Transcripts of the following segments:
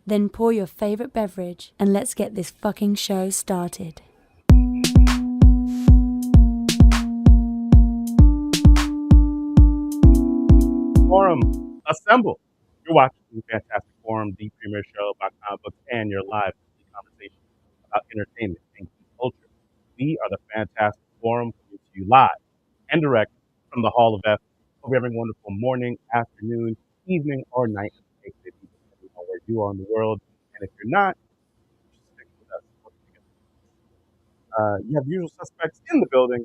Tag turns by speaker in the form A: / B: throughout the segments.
A: Then pour your favorite beverage and let's get this fucking show started.
B: Forum, assemble. You're watching the Fantastic Forum, the premier show about comic books and your live conversation about entertainment and geek culture. We are the Fantastic Forum coming to you live and direct from the Hall of F. Hope you're having a wonderful morning, afternoon, evening, or night, depending on where you are in the world. And if you're not, just stick with us. You have the usual suspects in the building.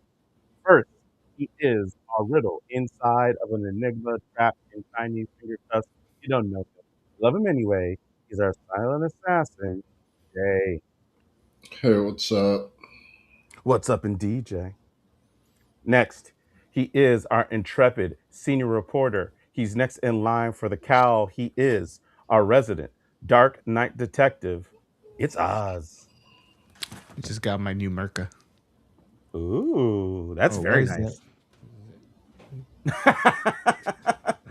B: First, he is our riddle inside of an enigma trapped in Chinese finger cuffs. You don't know him. Love him anyway. He's our silent assassin, Jay.
C: Hey, what's up?
B: What's up in DJ? Next, he is our intrepid senior reporter. He's next in line for the cowl. He is our resident dark knight detective. It's Oz.
D: I just got my new Merca.
B: Ooh, that's
D: Oh, what
B: very
D: is that?
B: nice.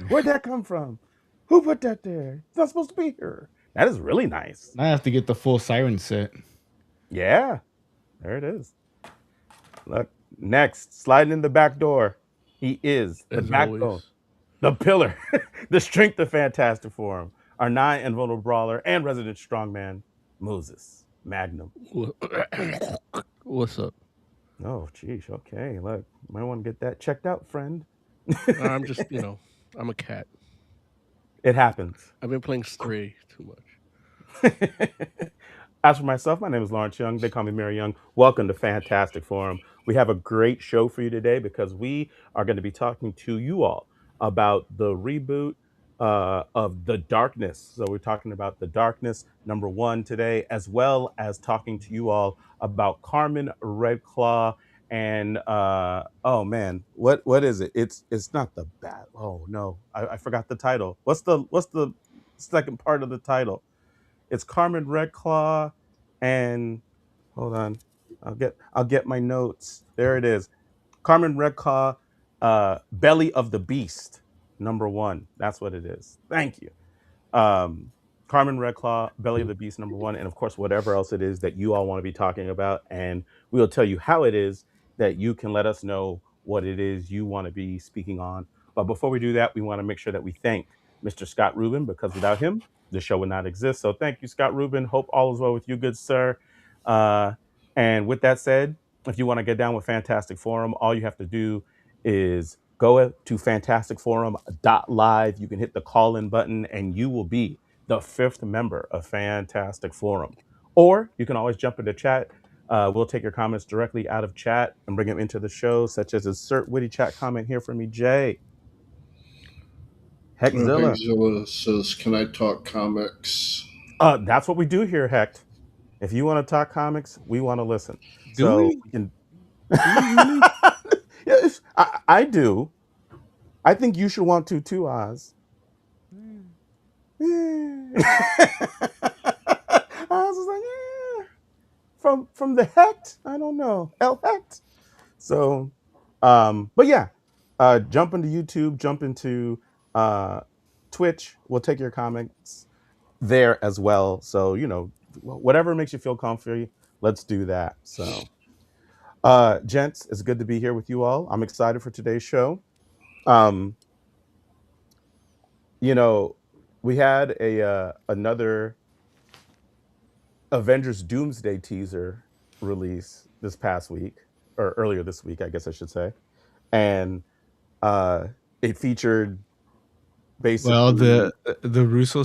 B: Where'd that come from? Who put that there? It's not supposed to be here. That is really nice.
D: I have to get the full siren set.
B: Yeah, there it is. Look, next, sliding in the back door. He is the
E: As
B: backbone,
E: always.
B: the pillar, the strength of Fantastic Forum, our nigh invulnerable brawler and resident strongman, Moses Magnum.
E: What's up?
B: Oh, geez. Okay, look, might want to get that checked out, friend.
E: I'm just, I'm a cat.
B: It happens.
E: I've been playing Stray too much.
B: As for myself, my name is Lawrence Young. They call me Mary Young. Welcome to Fantastic Forum. We have a great show for you today because we are going to be talking to you all about the reboot of The Darkness. So we're talking about The Darkness #1 today, as well as talking to you all about Carmen Red Claw and oh man, what is it? It's not the bat. Oh no, I forgot the title. What's the second part of the title? It's Carmen Red Claw and hold on. I'll get my notes. There it is. Carmen Red Claw, Belly of the Beast, #1. That's what it is. Thank you. Um, Carmen Red Claw, Belly of the Beast #1, and of course whatever else it is that you all want to be talking about, and we'll tell you how it is that you can let us know what it is you want to be speaking on. But before we do that, we want to make sure that we thank Mr. Scott Rubin because without him, the show would not exist. So thank you, Scott Rubin. Hope all is well with you, good sir. Uh, and with that said, if you want to get down with Fantastic Forum, all you have to do is go to fantasticforum.live. You can hit the call in button and you will be the 5th member of Fantastic Forum. Or you can always jump into chat. We'll take your comments directly out of chat and bring them into the show, such as insert witty chat comment here from me, Jay. Heckzilla.
C: Hegzilla says, "Can I talk comics?"
B: That's what we do here, Hecht. If you want to talk comics, we want to listen.
D: Do
B: So
D: we?
B: we can.
D: Do we really?
B: Yes, I do. I think you should want to too, Oz. I was just like, yeah. From the Hecht, I don't know, El Hecht. So, but yeah, jump into YouTube, jump into Twitch. We'll take your comments there as well. So whatever makes you feel comfy, let's do that. So, gents, it's good to be here with you all. I'm excited for today's show. Um, you know, we had a another Avengers Doomsday teaser release this past week, or earlier this week, I guess I should say, and it featured
D: Well,
B: basically.
D: the Russo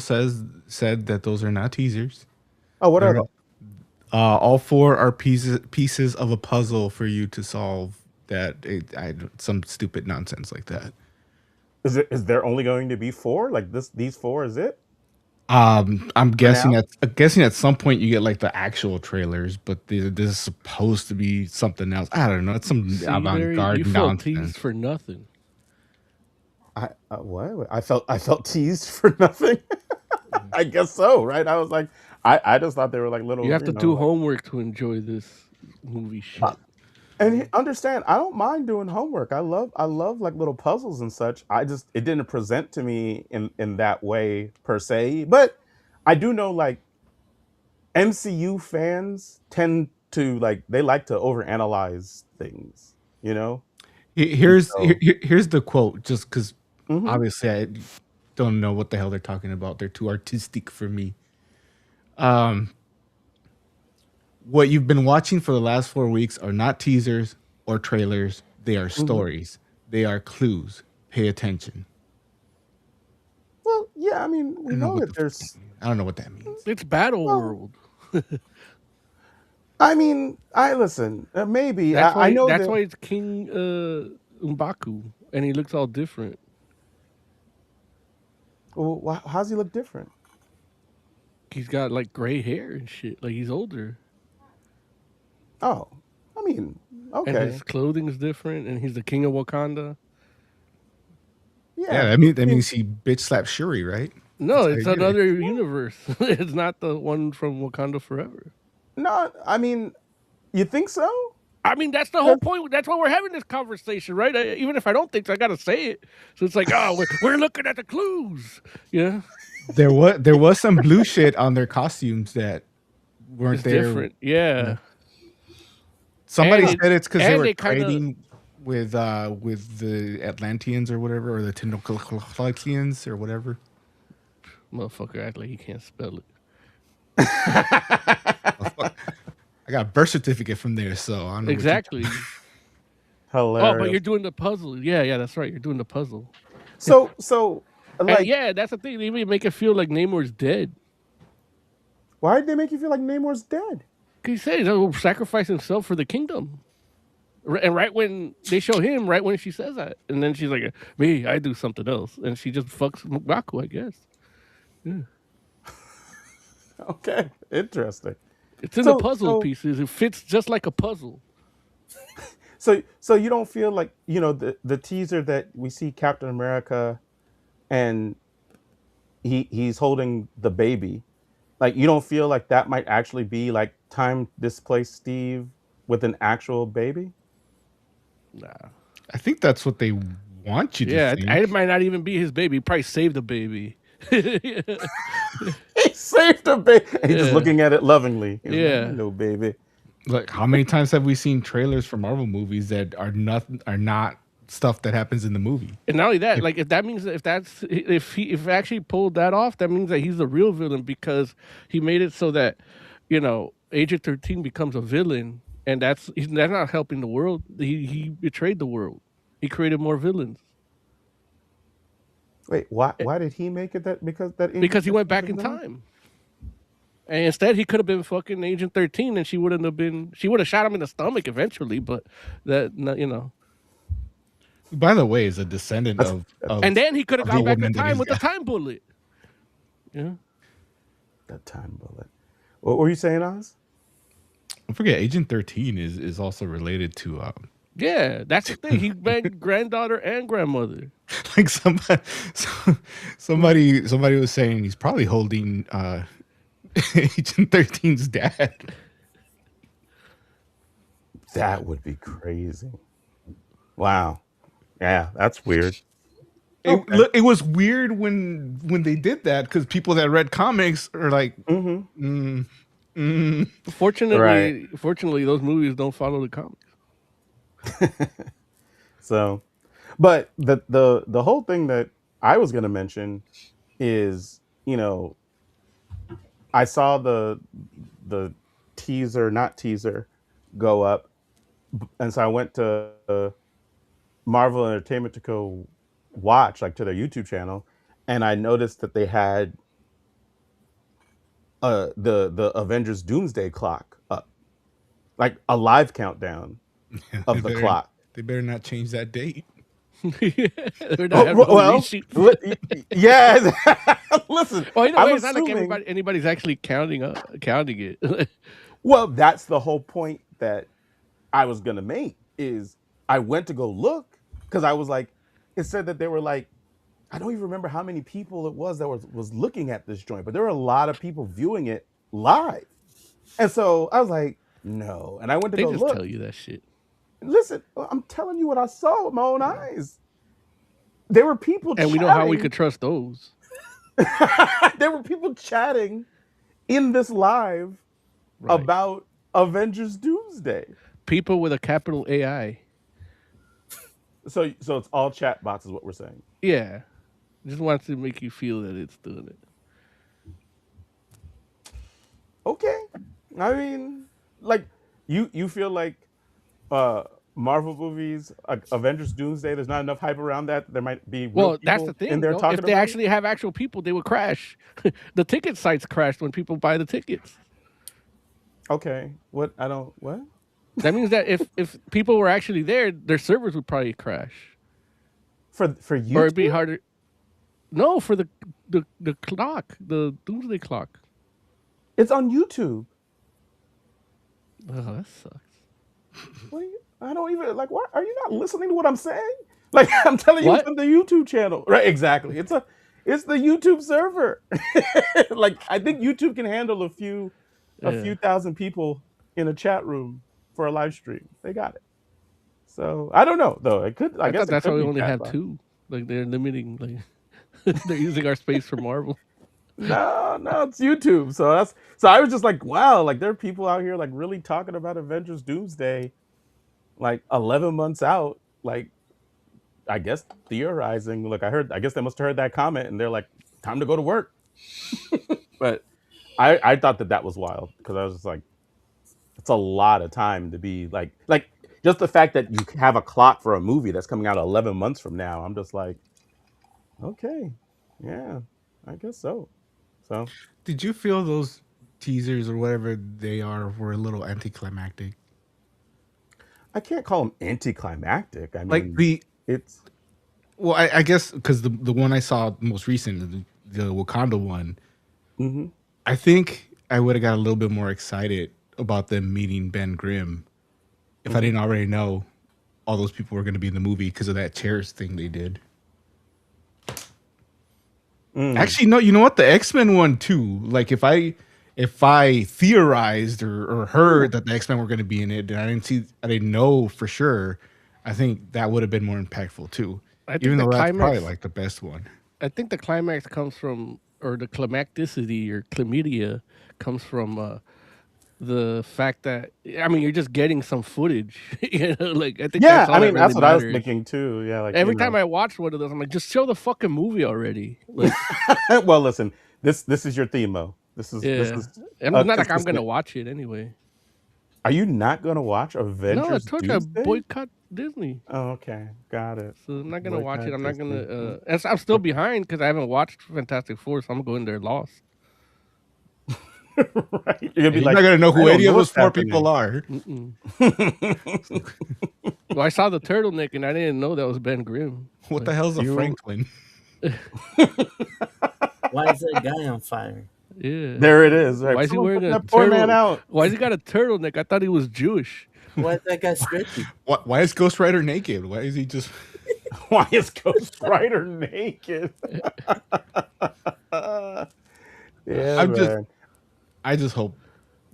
D: said that those are not teasers.
B: Oh, what are
D: They're
B: they?
D: all four are pieces of a puzzle for you to solve. Some stupid nonsense like that.
B: Is there only going to be four? Like these four is it
D: I'm
B: for
D: guessing
B: now?
D: at some point you get like the actual trailers, but this is supposed to be something else. I don't know. It's some
E: See, Mary, you
D: avant-garde
E: felt teased
D: nonsense.
E: for nothing.
B: What? I felt teased for nothing. I guess so, right? I was like, I just thought they were like
E: You
B: little,
E: have to do homework to enjoy this movie
B: uh,
E: shit.
B: and understand, I don't mind doing homework. I love like little puzzles and such. It didn't present to me in that way per se, but I do know like MCU fans tend to like they like to overanalyze things, you know. And so,
D: Here's the quote, just because
B: mhm.
D: obviously I don't know what the hell they're talking about. They're too artistic for me. Um, what you've been watching for the last 4 weeks are not teasers or trailers. They are
B: Mhm.
D: stories. They are clues. Pay attention.
B: Well, yeah, I mean,
D: I
B: we
D: don't know
B: know
D: what
B: that
D: the fuck
B: there's.
D: that means. I don't know what that means.
E: It's Battle
B: Well,
E: World.
B: I mean, I listen. Maybe I know
E: That's
B: that.
E: why it's King M'Baku, and he looks all different.
B: Well, how's he look different?
E: He's got like gray hair and shit. Like he's older,
B: Oh, I mean,
E: and
B: okay,
E: his clothing's different, and he's the king of Wakanda.
D: Yeah,
B: yeah.
D: that
B: I mean,
D: means he bitch slapped Shuri, right?
E: No,
D: That's how
E: it's
D: you get it.
E: another
B: well,
E: universe. It's not the one from Wakanda Forever.
B: no, I mean, you think so?
E: I mean, that's the whole
B: 'Cause-
E: point. That's why we're having this conversation, right? Even if I don't think so, I gotta say it. So it's like, oh, we're looking at the clues. Yeah,
D: There was some blue shit on their costumes that weren't
E: it's
D: there.
E: different.
D: Yeah.
E: Yeah,
D: Somebody
E: and
D: said it's because they
E: and
D: were
E: they kind of
D: trading with the Atlanteans or whatever, or the Tendoclians or whatever.
E: motherfucker act like he can't spell it.
D: Oh, fuck. I got a birth certificate from there, so I don't know what you're talking
E: Exactly. Oh, but
B: Hilarious.
E: you're doing the puzzle. Yeah, that's right. You're doing the puzzle.
B: So,
E: And
B: like,
E: yeah, that's the thing. They even make it feel like Namor's dead.
B: why did they make you feel like Namor's dead?
E: He says he'll sacrifice himself for the kingdom. And right when they show him, right when she says that, and then she's like, "Me, I do something else," and she just fucks M'Baku, I guess. Yeah.
B: Okay, interesting.
E: It's in the
B: So,
E: puzzle
B: so,
E: pieces. It fits just like a puzzle.
B: so you don't feel like the teaser that we see Captain America and he's holding the baby. Like you don't feel like that might actually be like time displaced Steve with an actual baby?
E: Nah.
D: I think that's what they want you to
E: Yeah, it
D: think.
E: might not even be his baby. He probably saved the baby.
B: He saved the baby. He's just
E: Yeah,
B: looking at it lovingly. He's like,
E: yeah.
B: "Hello, baby."
D: Like, how many times have we seen trailers for Marvel movies that are not stuff that happens in the movie?
E: And not only that,
D: Like,
E: like if that means if he actually pulled that off, that means that he's the real villain because he made it so that Agent 13 becomes a villain, and that's not helping the world. He betrayed the world. He created more villains
B: Wait, why did he make it that because that
E: because
B: Agent
E: he went
B: 13 was
E: back
B: a
E: in
B: villain?
E: time. And instead, he could have been fucking Agent 13, and she wouldn't have been. She would have shot him in the stomach eventually, but that.
D: by the way, is a descendant
B: That's
E: And then he could have
D: of the
E: gone back in
D: woman that
E: time
D: he's
E: with the
D: got.
E: time bullet. Yeah.
B: that time bullet. What were you saying, Oz?
D: Don't forget, Agent 13 is also related to
E: Yeah, that's the thing. He banged granddaughter and grandmother.
D: like somebody was saying he's probably holding Agent 13's dad.
B: That would be crazy. Wow. Yeah, that's weird. Okay.
D: It was weird when they did that because people that read comics are like,
B: Mm-hmm.
D: mm, mm.
B: Right.
E: Fortunately, those movies don't follow the comics.
B: So, but the whole thing that I was going to mention is, I saw the teaser, not teaser, go up, and so I went to Marvel Entertainment to go watch, like to their YouTube channel, and I noticed that they had the Avengers Doomsday clock up, like a live countdown
D: they
B: of the
D: better
B: clock.
D: they better not change that date.
E: They're not having no
B: Well,
E: reshoot.
B: yeah. Listen,
E: Well, either way,
B: I'm
E: it's not like
B: assuming.
E: anybody's actually counting it.
B: Well, that's the whole point that I was gonna make. Is I went to go look because I was like, it said that they were like, I don't even remember how many people it was that was looking at this joint, but there were a lot of people viewing it live, and so I was like, no. And I went to
E: They
B: go
E: just
B: look.
E: tell you that shit.
B: Listen, I'm telling you what I saw with my own eyes. There were people
E: And we know how we
B: chatting.
E: could trust those.
B: There were people chatting in this live
E: Right.
B: about Avengers Doomsday.
E: People with a capital AI.
B: So it's all chat bots is what we're saying.
E: Yeah. Just wants to make you feel that it's doing it.
B: Okay. I mean, like you feel like uh Marvel movies, Avengers Doomsday, there's not enough hype around that. There might be real
E: Well, that's the
B: people in
E: thing.
B: there
E: Though.
B: talking
E: If they
B: about
E: actually have actual people, they would crash. The ticket sites crashed when people buy the tickets.
B: it. Okay. What
E: That means that if people were actually there, their servers would probably crash,
B: for
E: or it'd be
B: YouTube?
E: harder. No, for the clock, the doomsday clock.
B: It's on YouTube.
E: Oh, that sucks.
B: What are you, I don't even like. What are you not listening to what I'm saying? Like I'm telling you, it's
E: What?
B: on the YouTube channel, right? Exactly. It's the YouTube server. Like I think YouTube can handle a few
E: Yeah.
B: thousand people in a chat room for a live stream. They got it. So I don't know though. It could. I
E: I
B: guess
E: thought
B: it
E: that's why
B: could
E: we
B: be
E: only have
B: chatbot.
E: 2. Like they're limiting. Like they're using our space for Marvel.
B: No, it's YouTube. So I was just like, wow, like there are people out here like really talking about Avengers Doomsday, like 11 months out. Like I guess theorizing. Look, I guess they must have heard that comment and they're like, time to go to work. But I thought that was wild because I was just like, it's a lot of time to be like just the fact that you have a clock for a movie that's coming out 11 months from now. I'm just like, okay, yeah, I guess so. So
D: Did you feel those teasers or whatever they are were a little anticlimactic?
B: I can't call them anticlimactic. I
D: Like
B: mean, it's
D: well, I guess because the one I saw most recent, the Wakanda one,
B: mhm.
D: I think I would have got a little bit more excited about them meeting Ben Grimm if I didn't already know all those people were going to be in the movie because of that chairs thing they did. Actually, no. You know what? The X-Men one too. Like if I theorized or heard that the X-Men were going to be in it, and I didn't know for sure, I think that would have been more impactful too.
E: I think
D: Even
E: the
D: though that's probably
E: climax.
D: like the best one.
E: I think the climax comes from, or the climacticity or chlamydia comes from the fact that you're just getting some footage. Like I think
B: Yeah,
E: that's all
B: I
E: that
B: mean
E: really
B: that's what I was
E: matters.
B: thinking too. Yeah, like
E: Every time I watch one of those, I'm like, just show the fucking movie already. Like,
B: well, listen, this is your themo. This
E: yeah,
B: is
E: and it's not like I'm gonna
B: consistent.
E: watch it anyway.
B: Are you not gonna watch
E: No, I
B: Avengers
E: told you I
B: Doomsday?
E: boycott Disney,
B: Oh, okay, got it.
E: so I'm not gonna watch it.
B: Boycott
E: I'm not gonna.
B: Disney.
E: And I'm still behind because I haven't watched Fantastic Four, so I'm going there lost.
B: Right? You're gonna
D: And
B: be
D: you're
B: like,
D: not gonna know
B: I
D: who
B: don't
D: any
B: know
D: of those
B: what's
D: 4 people
B: happening.
D: are.
E: Well, I saw the turtleneck and I didn't know that was Ben Grimm.
D: What the hell's a
B: you-
D: Franklin?
F: Why is that guy on fire?
E: Yeah.
B: There it is. Right?
E: Why is he
B: Someone
E: wearing
B: put
E: a
B: that poor man
E: turtle?
B: out?
E: Why has he got a turtleneck? I thought he was Jewish.
F: Why is that guy stretchy?
D: Why is Ghost Rider naked? Why is he just?
B: Why is Ghost Rider naked? Yeah, man.
D: I just hope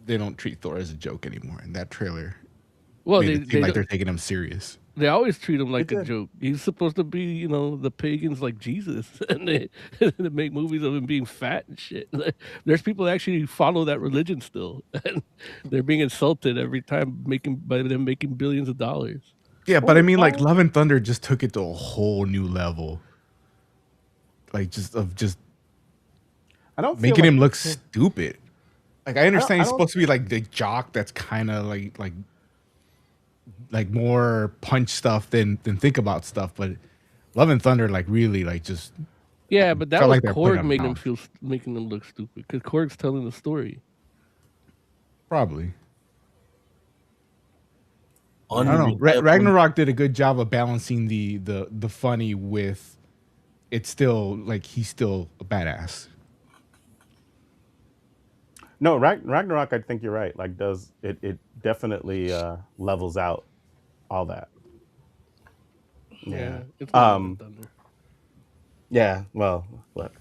D: they don't treat Thor as a joke anymore. In that trailer,
E: Well,
D: made it seem like they're taking him serious.
E: they always treat him like
B: They
E: a
B: did.
E: joke. He's supposed to be, the pagans like Jesus, and they make movies of him being fat and shit. There's people that actually follow that religion still, and they're being insulted every time by them making billions of dollars.
D: Yeah, but I mean, like
B: Well-
D: Love and Thunder just took it to a whole new level. Like just
B: I don't feel
D: making
B: like
D: him look stupid. Like I understand
B: I
D: he's
B: don't-
D: supposed to be like the jock that's kind of like more punch stuff than think about stuff, but Love and Thunder like really like just
E: Yeah, but that
D: Felt
E: was
D: like they're putting
E: Korg
D: him
E: making
D: down.
E: making them look stupid because Korg's telling the story.
D: probably. I don't know.
F: Unreliable.
D: Ragnarok did a good job of balancing the funny with it's still like he's still a badass.
B: No, Ragnarok. I think you're right. Like, does it definitely levels out all that? Yeah.
E: It's not Love and Thunder.
B: Yeah. Well, look.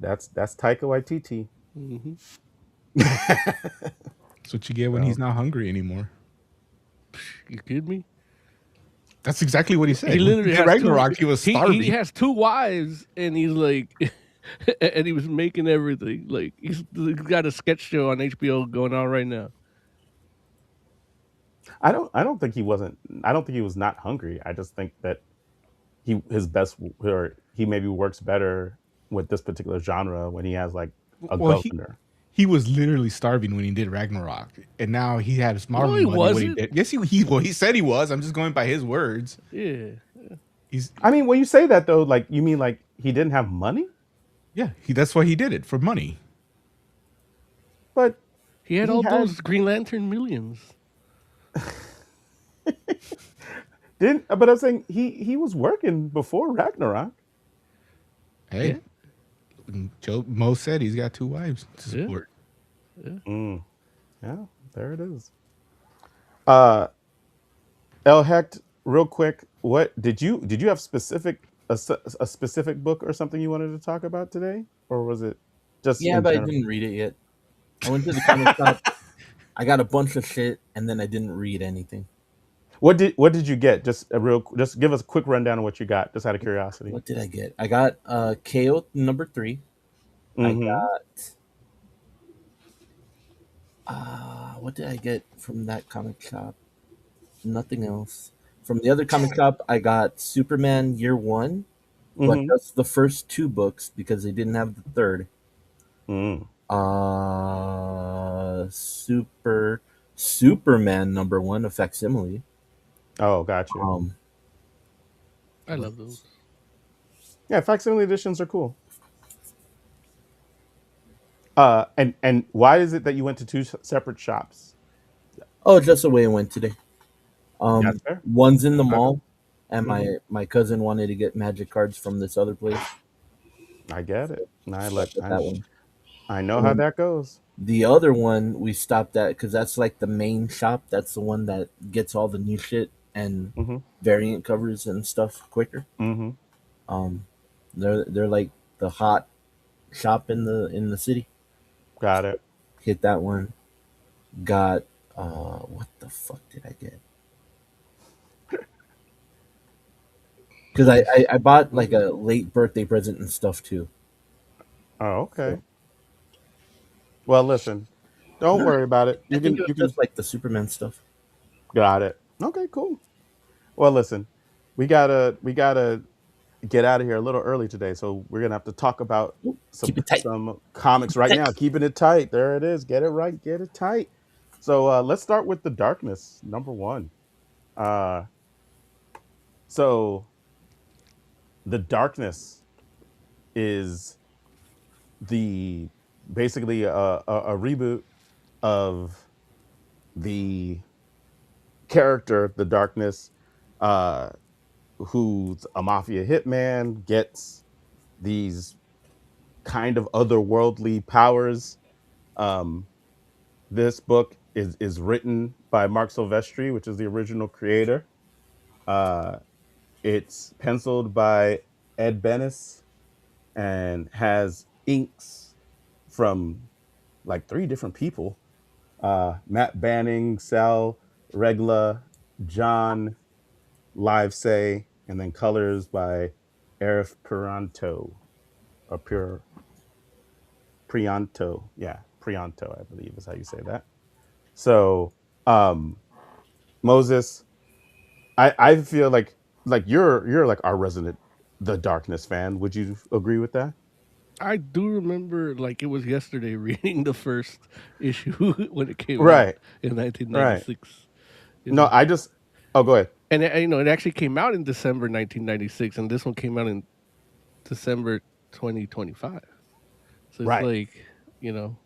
B: That's Taika Waititi.
E: Mm-hmm.
D: That's what you get when he's not hungry anymore.
E: You kidding me?
D: That's exactly what he said.
E: He literally has
D: Ragnarok. He was starving.
E: He has 2 wives, and he's like, and he was making everything. Like he's got a sketch show on HBO going on right now.
B: I don't think he wasn't. I don't think he was not hungry. I just think that he maybe works better with this particular genre when he has like a
D: Well,
B: governor.
D: he was literally starving when he did Ragnarok, and now he had his Marvel
E: No, he
D: money. What he
E: wasn't.
D: did. Yes, he said he was. I'm just going by his words.
E: Yeah.
B: I mean, when you say that though, like you mean like he didn't have money?
D: That's why he did it, for money.
B: But
E: He had all those Green Lantern millions.
B: but I'm saying he was working before Ragnarok.
D: Hey, Mo said he's got 2 wives to support.
B: Yeah, there it is. El Hecht, real quick, what did you have a specific book or something you wanted to talk about today, or was it just
F: Yeah,
B: in
F: but I
B: general?
F: didn't read it yet. I went to the comic shop. I got a bunch of shit, and then I didn't read anything.
B: What did you get? Just give us a quick rundown of what you got, just out of curiosity.
F: What did I get? I got KO number 3.
B: Mm-hmm.
F: I got what did I get from that comic shop? Nothing else. From the other comic shop, I got Superman Year 1, but that's the first 2 books because they didn't have the third. Superman number 1, a facsimile.
B: Oh, gotcha.
E: I love those.
B: Yeah, facsimile editions are cool. And why is it that you went to 2 separate shops?
F: Oh, just the way it went today.
B: That's fair.
F: One's in the mall, and my cousin wanted to get magic cards from this other place.
B: I get it. I know
F: And
B: how
F: then
B: that goes.
F: the other one we stopped at because that's like the main shop. That's the one that gets all the new shit and variant covers and stuff quicker. They're like the hot shop in the city.
B: Got it.
F: Hit that one. Got what the fuck did I get? Because I bought like a late birthday present and stuff too.
B: Oh, okay. Well, listen, don't worry about it.
F: I think it was just like the Superman stuff.
B: Got it. Okay, cool. Well, listen, we gotta get out of here a little early today, so we're gonna have to talk about some comics right now. Keeping it tight. There it is. Get it right. Get it tight. So let's start with The Darkness, number 1. So The Darkness is basically a reboot of the character The Darkness, who's a mafia hitman, gets these kind of otherworldly powers. This book is written by Marc Silvestri, which is the original creator. It's penciled by Ed Benes and has inks from like 3 different people. Matt Banning, Sal Regla, John Livesay, and then colors by Arif Prianto. Prianto. Yeah, Prianto, I believe is how you say that. So, Moses, I feel like you're like our resident The Darkness fan. Would you agree with that?
E: I do remember like it was yesterday reading the first issue when it came out
B: Right.
E: in
B: Right.
E: 1996.
B: No, go ahead.
E: And it actually came out in December 1996, and this one came out in December 2025. So it's like,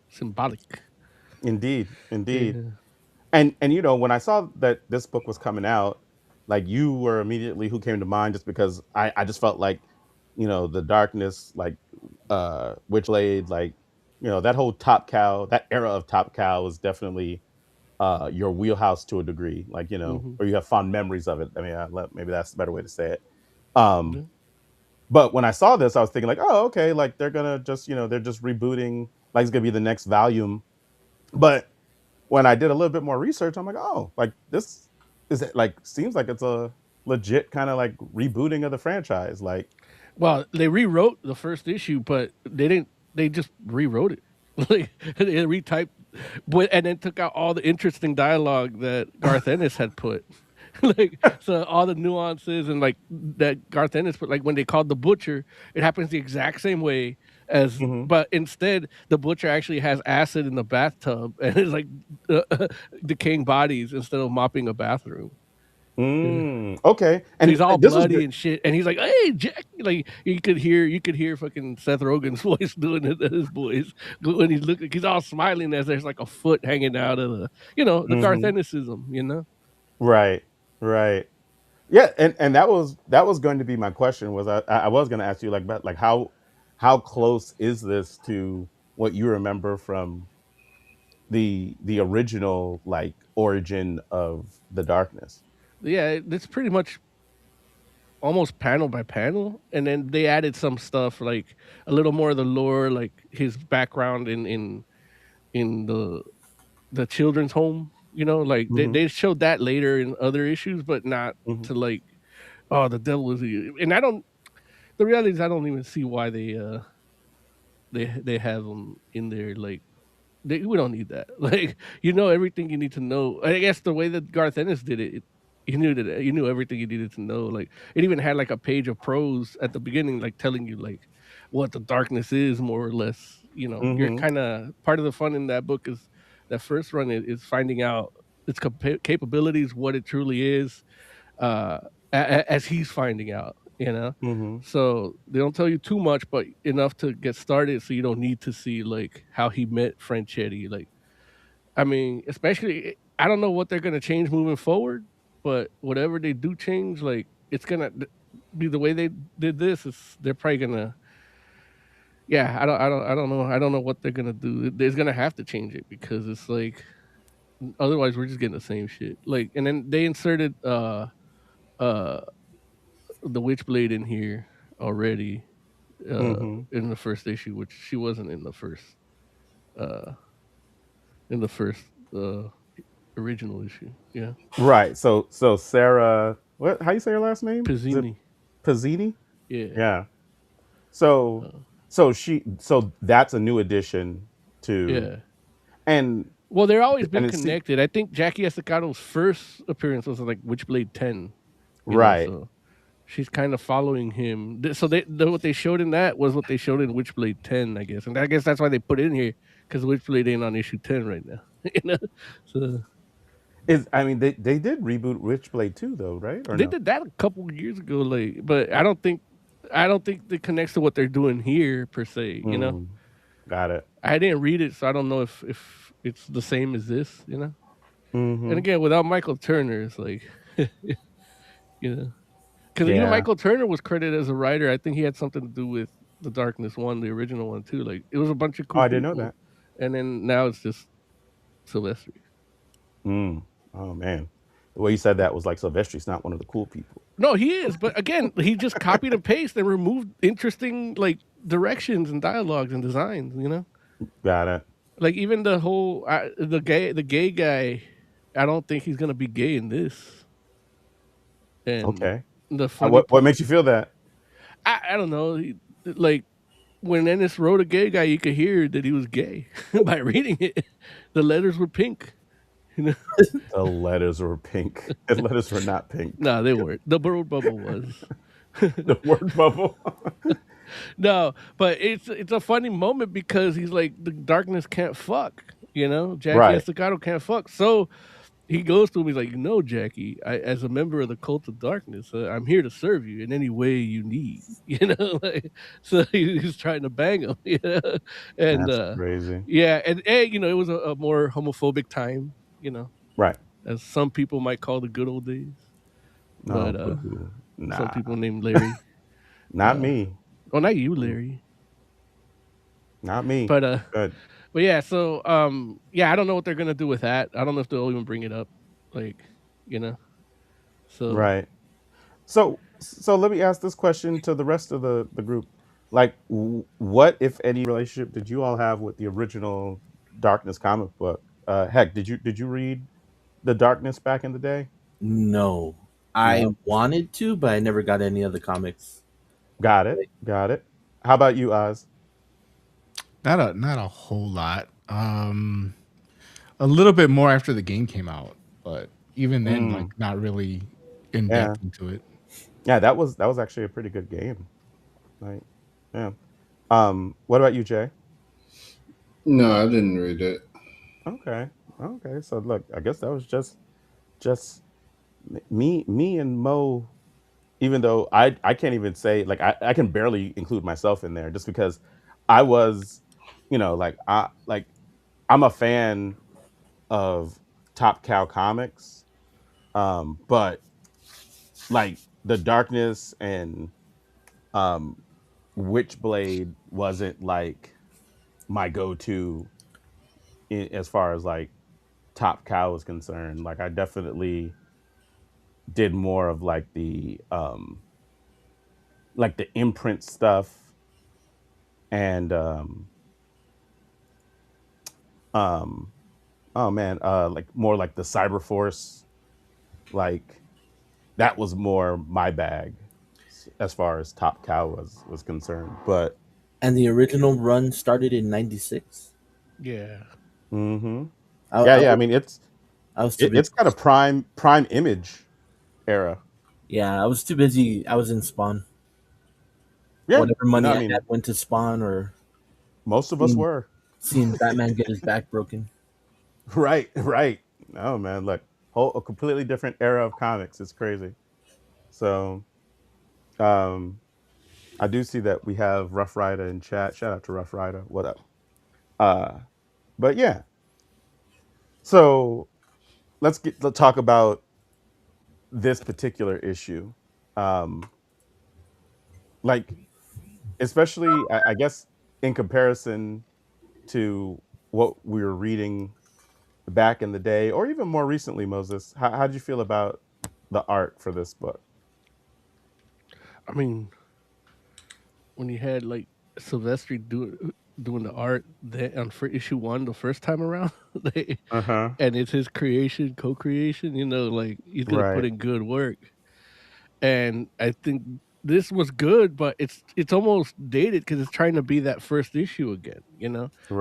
E: symbolic.
B: Indeed.
E: Yeah.
B: And when I saw that this book was coming out, like you were immediately who came to mind, just because I just felt like, The Darkness, like Witchblade, like, that whole Top Cow, that era of Top Cow was definitely your wheelhouse to a degree, like, or you have fond memories of it. I mean, maybe that's the better way to say it. But when I saw this, I was thinking like, oh, okay, like they're gonna just, they're just rebooting, like it's gonna be the next volume. But when I did a little bit more research, I'm like, oh, like this is like seems like it's a legit kind of like rebooting of the franchise. Like,
E: Well, they rewrote the first issue, but they didn't. They just rewrote it. Like they retyped, but and then took out all the interesting dialogue that Garth Ennis had put. Like so, all the nuances and like that Garth Ennis put. Like when they called the butcher, it happens the exact same way as,
B: mhm.
E: but instead the butcher actually has acid in the bathtub and it's like decaying bodies instead of mopping a bathroom. Yeah.
B: Okay,
E: So he's all
B: this was
E: bloody and shit, and he's like, "Hey, Jack!" Like you could hear fucking Seth Rogen's voice doing it, his voice when he's looking. He's all smiling as there's like a foot hanging out of the, the Garth
B: hmm
E: Ennisism,
B: right, right. Yeah, and that was going to be my question. Was I was going to ask you like, but like how close is this to what you remember from the original like origin of the darkness?
E: Yeah, it's pretty much almost panel by panel, and then they added some stuff like a little more of the lore, like his background in the children's home. Like
B: Hmm
E: they showed that later in other issues, but not
B: hmm
E: to like, oh, the devil is here. And I don't. The reality is, I don't even see why they have them in there. Like, we don't need that. Like, everything you need to know. I guess the way that Garth Ennis did it, you knew everything you needed to know. Like, it even had like a page of prose at the beginning, like telling you like what the darkness is, more or less. You're
B: hmm
E: kind of part of the fun in that book is that first run is finding out its capabilities, what it truly is, uh, as he's finding out.
B: hmm
E: So they don't tell you too much, but enough to get started, so you don't need to see like how he met Franchetti. Like, I mean, especially I don't know what they're gonna change moving forward, but whatever they do change, like it's gonna be the way they did this. They're probably gonna. Yeah, I don't know what they're gonna do. They're gonna have to change it because it's like otherwise we're just getting the same shit. Like, and then they inserted uh the Witchblade in here already
B: hmm
E: in the first issue, which she wasn't uh in the first uh original issue. Yeah,
B: Right. So Sarah, what? How you say her last name? Is it
E: Pizzini.
B: Pizzini?
E: Yeah,
B: Yeah. So
E: uh,
B: so that's a new addition to
E: yeah.
B: and
E: Well, they're always been
B: and it's
E: connected. I think Jackie Estacado's first appearance was like Witchblade 10.
B: right.
E: So she's kind of following him. So what they showed in that was what they showed in Witchblade 10, I guess, and I guess that's why they put it in here because Witchblade ain't on issue 10 right now. you know, so
B: Is I mean they did reboot Witchblade too though, right? Or
E: they
B: no?
E: did that a couple years ago, like, but I don't think it connects to what they're doing here per se.
B: Mm, got it.
E: I didn't read it, so I don't know if it's the same as this. And
B: Hmm
E: again, without Michael Turner, it's like, you know, because
B: Yeah.
E: Michael Turner was credited as a writer. I think he had something to do with the Darkness one, the original one too. Like it was a bunch of
B: Oh,
E: cool
B: I didn't know
E: people,
B: that.
E: and then now it's just Silvestri.
B: Mm. Oh man. The way you said that was like Silvestri's not one of the cool people.
E: No, he is, but again, he just copied and pasted and removed interesting like directions and dialogues and designs.
B: Got it.
E: Like even the whole the gay guy. I don't think he's gonna be gay in this. And
B: Okay.
E: the funny
B: What
E: part,
B: makes you feel that?
E: I don't know. Like when Ennis wrote a gay guy, you could hear that he was gay by reading it. The letters were pink. You know,
B: The letters were pink. The letters were not pink.
E: no, they weren't. The bird bubble was.
B: The word bubble.
E: No, but it's a funny moment because he's like the darkness can't fuck. Jackie
B: Right.
E: Estacado can't fuck. So he goes to him. He's like, Jackie, as a member of the cult of darkness, I'm here to serve you in any way you need. Like, so he's trying to bang him. And
B: That's crazy.
E: yeah, and it was a more homophobic time.
B: Right.
E: As some people might call the good old days,
B: No,
E: but
B: boo.
E: some
B: Nah.
E: people named Larry.
B: Not me.
E: Oh, not you, Larry.
B: Not me.
E: But
B: Good.
E: But yeah, so yeah, I don't know what they're gonna do with that. I don't know if they'll even bring it up, like, you know. So
B: Right. So let me ask this question to the rest of the group. Like, what, if any, relationship did you all have with the original Darkness comic book? Heck, did you read the Darkness back in the day?
F: No. I
B: No.
F: wanted to, but I never got any of the comics.
B: Got it. Got it. How about you, Oz?
D: Not a whole lot. A little bit more after the game came out, but even then, like
B: Mm,
D: not really in
B: yeah.
D: depth into it.
B: Yeah, that was actually a pretty good game. Like, yeah. What about you, Jay?
C: No, I didn't read it.
B: Okay. Okay. So look, I guess that was just me and Mo, even though I can't even say like I can barely include myself in there just because I was, like I'm a fan of Top Cow comics. But like the darkness and um Witchblade wasn't like my go-to as far as like Top Cow is concerned. Like I definitely did more of like the imprint stuff and um oh man, like more like the Cyberforce, like that was more my bag as far as Top Cow was concerned. But
F: And the original run started in '96.
E: Yeah.
B: hmm
F: I,
B: yeah,
F: I,
B: yeah. I
F: was,
B: mean,
F: I was too busy.
B: it's got a prime image era.
F: Yeah, I was too busy. I was in Spawn.
B: Yeah,
F: Whatever
B: no,
F: money
B: I
F: I had
B: mean,
F: went to Spawn or
B: most of us
F: seeing,
B: were.
F: seeing Batman get his back broken.
B: Right, right. Oh man, look, a completely different era of comics. It's crazy. So, um, I do see that we have Rough Rider in chat. Shout out to Rough Rider. What up? Uh, but yeah. So let's talk about this particular issue. Um, like especially I guess in comparison to what we were reading back in the day, or even more recently, Moses. How did you feel about the art for this book?
E: I mean, when you had like Silvestri doing the art on for issue one the first time around, they,
B: Uh huh.
E: and it's his creation, co-creation. Like he's gonna put
B: Right.
E: in good work, and I think this was good, but it's almost dated because it's trying to be that first issue again.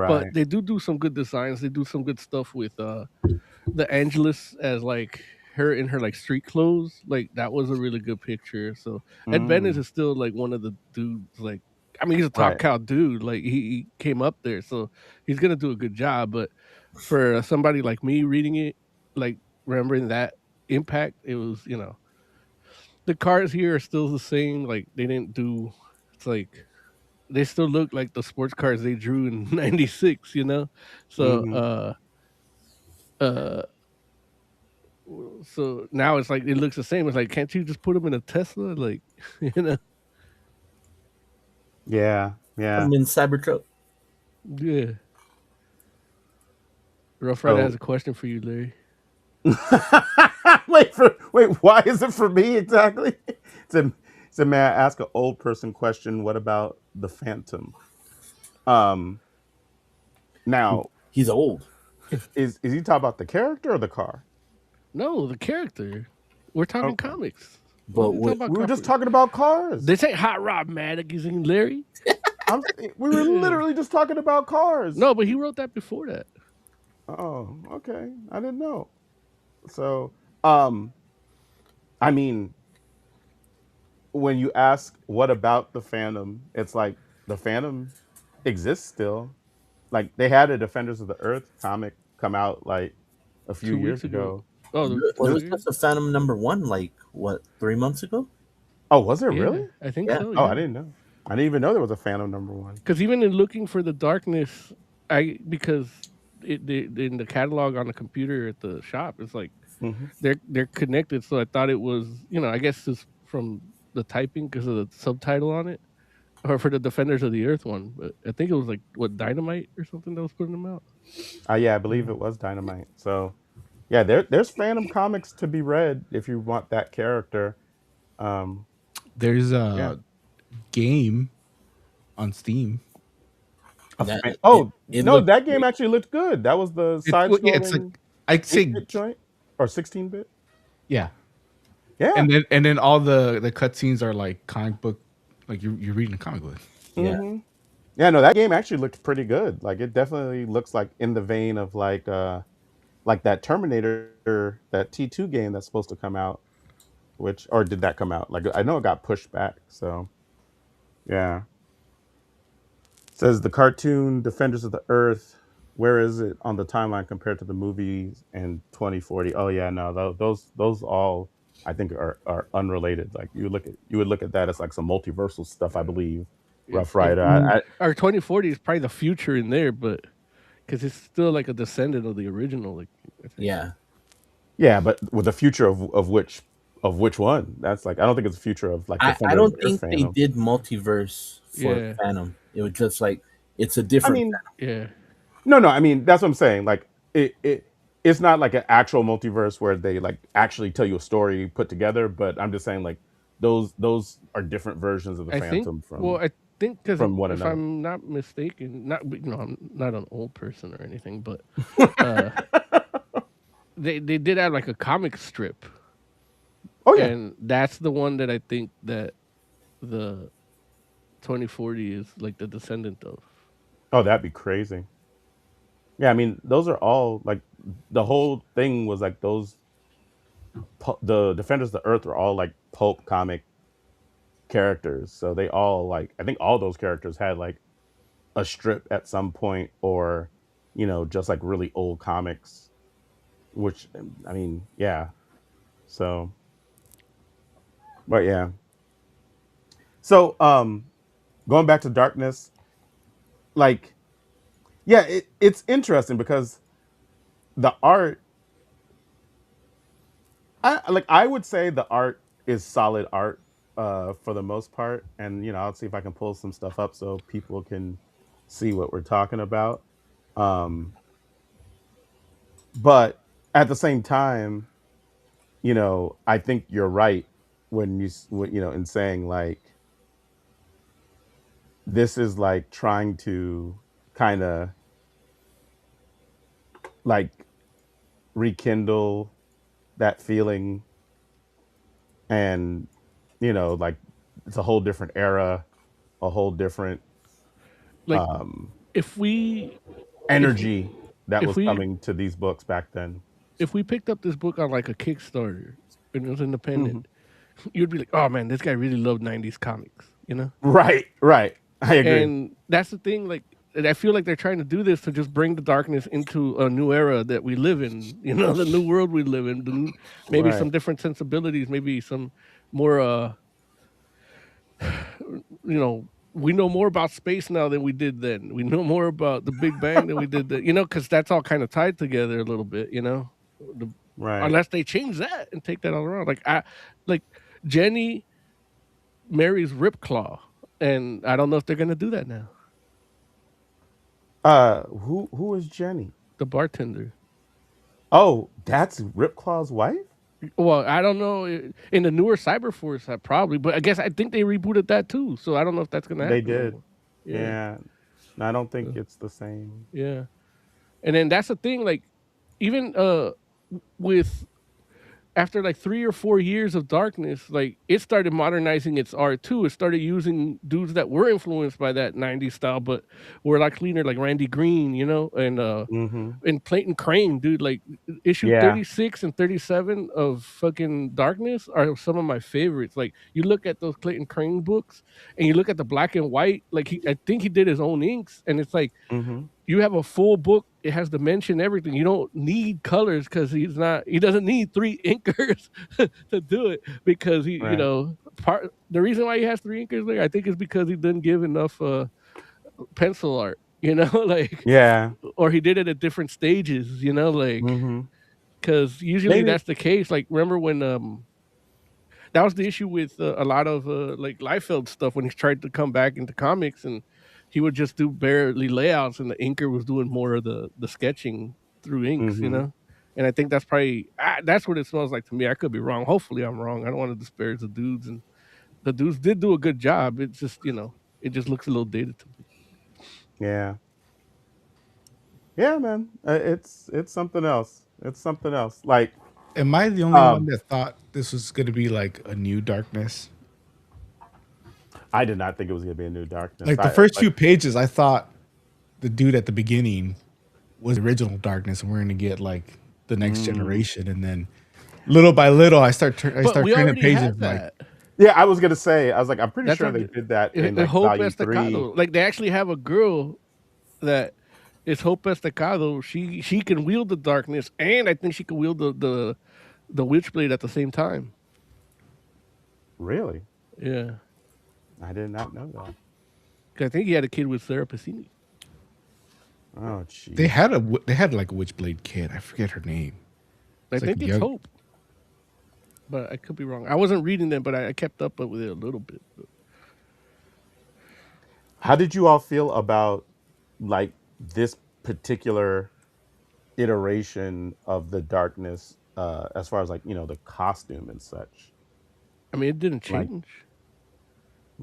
E: But
B: Right.
E: they do some good designs. They do some good stuff with the Angelus as like her in her like street clothes. Like that was a really good picture. So Ed Venice
B: Mm,
E: is still like one of the dudes. Like I mean, he's a top
B: right.
E: cow dude. Like he came up there, so he's gonna do a good job. But for somebody like me reading it, like remembering that impact, it was the cars here are still the same. Like they didn't do. It's like they still look like the sports cars they drew in '96. So
B: Mm-hmm.
E: uh so now it's like it looks the same. It's like, can't you just put them in a Tesla? Like, you know,
B: Yeah. Yeah.
F: I'm in Cybertruck.
E: yeah. Rough Rider has
B: So
E: a question for you, Larry.
B: wait. Why is it for me exactly? So, so may I ask an old person question? What about the Phantom? Um. Now,
F: He's old.
B: is he talking about the character or the car?
E: No, the character. We're talking
B: Okay.
E: comics. Why
F: But
E: are you talking
F: what,
E: about
B: We were just
E: comics?
B: talking about cars.
E: This ain't Hot Rod Magazine, Larry.
B: We were
E: Yeah.
B: literally just talking about cars.
E: No, but he wrote that before that.
B: Oh, okay. I didn't know. So, um, I mean, when you ask what about the Phantom, it's like the Phantom exists still. Like they had a Defenders of the Earth comic come out like a few
E: 2 weeks
B: years
E: ago.
B: ago.
E: Oh,
F: there
E: was
F: was
E: it?
F: just a Phantom #1, like, what, 3 months ago?
B: Oh, was there
E: Yeah,
B: really?
E: I think
F: Yeah.
E: so.
B: Oh, I
E: Yeah,
B: didn't know. I didn't even know there was a Phantom #1.
E: because even in looking for the darkness, because in the catalog on the computer at the shop, it's like
B: Hmm.
E: they're connected. So I thought it was, I guess it's from the typing because of the subtitle on it, or for the Defenders of the Earth one. But I think it was like what Dynamite or something that was putting them out.
B: Yeah, I believe it was Dynamite. So, yeah, there's Phantom comics to be read if you want that character. Um,
D: There's
B: yeah.
D: a game on Steam.
F: That,
B: Oh
F: it
B: no,
F: looked
B: that game
F: great.
B: actually looked good. That was the
D: It's
B: side
D: yeah, it's like
B: scrolling
D: I'd say
B: 8-bit joint or 16-bit.
D: yeah.
B: Yeah.
D: and then all the cutscenes are like comic book, like you're reading a comic book.
F: Yeah.
B: Yeah, no, that game actually looked pretty good. Like it definitely looks like in the vein of like that Terminator, that T2 game that's supposed to come out, which or did that come out? Like I know it got pushed back. So yeah. Says the cartoon Defenders of the Earth. Where is it on the timeline compared to the movies in 2040? Oh yeah, no, those all I think are unrelated. Like you would look at that as like some multiversal stuff, I believe. Rough Rider.
E: Our 2040 is probably the future in there, but because it's still like a descendant of the original. Like, I think.
F: Yeah.
B: Yeah, but with the future of which one? That's like I don't think it's the future of like
F: I
B: Defender of
F: don't
B: the Earth
F: think they
B: fandom.
F: did multiverse for
E: Yeah,
F: Phantom. It was just like it's a
B: I
F: different
B: mean,
F: Phantom.
E: yeah.
B: no, I mean that's what I'm saying. Like it's not like an actual multiverse where they like actually tell you a story put together. But I'm just saying like those are different versions of the
E: I think.
B: Phantom
E: Well, I think because
B: from one
E: if
B: another.
E: I'm not mistaken, I'm not an old person or anything, but uh, they did have like a comic strip,
B: Oh yeah.
E: and that's the one that I think that the 2040 is like the descendant of.
B: Oh, that'd be crazy. Yeah, I mean those are all like the whole thing was like the Defenders of the Earth are all like pulp comic characters. So they all like I think all those characters had like a strip at some point or just like really old comics, which I mean, yeah. So, but yeah. So, going back to Darkness, like yeah, it's interesting because the art I would say the art is solid art for the most part, and I'll see if I can pull some stuff up so people can see what we're talking about. Um, but at the same time, I think you're right when in saying like this is like trying to kind of like rekindle that feeling, and like it's a whole different era, a whole different
E: Like
B: um
E: if we if
B: energy that
E: if
B: was
E: we
B: coming to these books back then.
E: if we picked up this book on like a Kickstarter and it was
B: Hmm.
E: independent, you'd be like, "Oh man, this guy really loved '90s comics," you know.
B: Right, I agree.
E: And that's the thing. Like, and I feel like they're trying to do this to just bring the darkness into a new era that we live in. You know, the new world we live in. Maybe
B: Right.
E: some different sensibilities. Maybe some more. We know more about space now than we did then. We know more about the Big Bang than we did then. You know, because that's all kind of tied together a little bit. You know, the,
B: Right.
E: unless they change that and take that all around. Like Jenny marries Rip Claw, and I don't know if they're gonna do that now.
B: Who is Jenny?
E: The bartender.
B: Oh, that's Ripclaw's wife?
E: Well, I don't know. In the newer Cyberforce, I probably, but I think they rebooted that too. So I don't know if that's gonna
B: They
E: happen no
B: did.
E: more. Yeah,
B: Yeah. No, I don't think
E: uh,
B: it's the same.
E: yeah. And then that's the thing. Like, even with after like 3 or 4 years of darkness, like it started modernizing its art too. It started using dudes that were influenced by that '90s style, but were like cleaner, like Randy Green,
B: Hmm.
E: and Clayton Crane, dude. Like issue
B: Yeah.
E: 36 and 37 of fucking Darkness are some of my favorites. Like you look at those Clayton Crane books, and you look at the black and white. Like I think he did his own inks, and it's like
B: Hmm.
E: you have a full book. It has dimension, everything. You don't need colors because he doesn't need three inkers to do it because
B: Right.
E: the reason why he has three inkers there, I think is because he didn't give enough pencil art, like,
B: Yeah.
E: or he did it at different stages, like,
B: Hmm.
E: because usually
B: Maybe.
E: that's the case. Like, remember when that was the issue with a lot of like Liefeld stuff when he tried to come back into comics, and he would just do barely layouts, and the inker was doing more of the sketching through inks.
B: Hmm.
E: And I think that's probably that's what it smells like to me. I could be wrong. Hopefully, I'm wrong. I don't want to disparage the dudes, and the dudes did do a good job. It's just it just looks a little dated to me.
B: Yeah. Yeah, man. It's something else. It's something else. Like
D: Am I the only one
B: Um,
D: that thought this was going to be like a new Darkness?
B: I did not think it was going to be a new Darkness.
D: Like the first few pages, I thought the dude at the beginning was the original Darkness, and we're going to get like the next generation, and then little by little, I start
E: But we
D: turning
E: already
D: pages
E: had
D: like,
E: that.
B: yeah, I was going to say, I was like, I'm pretty
E: That's
B: sure
E: what
B: they did that in like
E: Hope
B: volume 3.
E: Estacado. Like they actually have a girl that is Hope Estacado. She can wield the darkness, and I think she can wield the witchblade at the same time.
B: Really?
E: Yeah,
B: I did not know that.
E: 'cause I think he had a kid with Sarah Passini.
B: Oh, jeez.
D: they had like a Witchblade kid. I forget her name.
E: I
D: It's like
E: think it's Hope, but I could be wrong. I wasn't reading them, but I kept up with it a little bit.
B: How did you all feel about like this particular iteration of the Darkness, as far as like, the costume and such?
E: I mean, it didn't
B: Like,
E: change.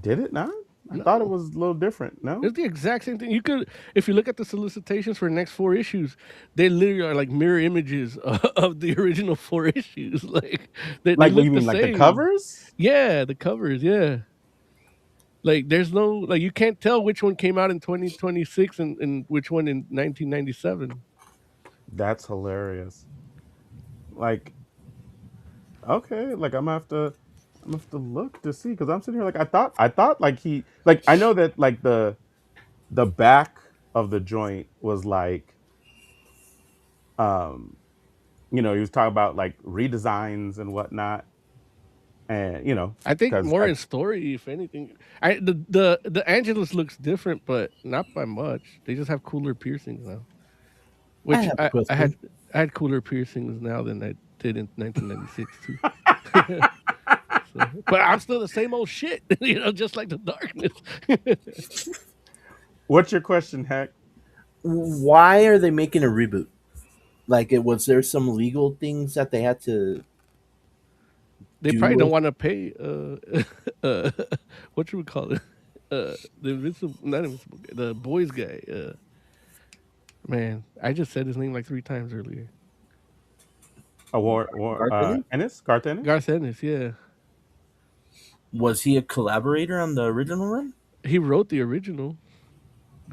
B: did it not? I
E: No.
B: thought it was a little different. No?
E: It's the exact same thing. You could, if you look at the solicitations for the next 4 issues, they literally are like mirror images of the original 4 issues. Like they
B: Like, what
E: look
B: you
E: the
B: mean, like the
E: same.
B: covers?
E: Yeah, the covers. Yeah, like there's no like you can't tell which one came out in 2026 and which one in 1997.
B: That's hilarious. Like, okay, like I'm gonna have to look to see, because I'm sitting here like I thought like I know that like the back of the joint was like, um he was talking about like redesigns and whatnot, and
E: I think
B: because
E: more in story, if anything. The Angelus looks different, but not by much. They just have cooler piercings now.
F: I
E: Which
F: have a question.
E: I had cooler piercings now than I did in 1996 too. But I'm still the same old shit, just like the darkness.
B: what's your question, Heck?
F: Why are they making a reboot? Like, it was there some legal things that they had to
E: They
F: do?
E: probably don't want to pay what you would call it, the invincible, not invincible, the boys guy. Man, I just said his name like 3 times earlier.
F: Garth Ennis?
B: Garth Ennis?
E: Garth Ennis, yeah.
F: Was he a collaborator on the original run?
E: He wrote the original.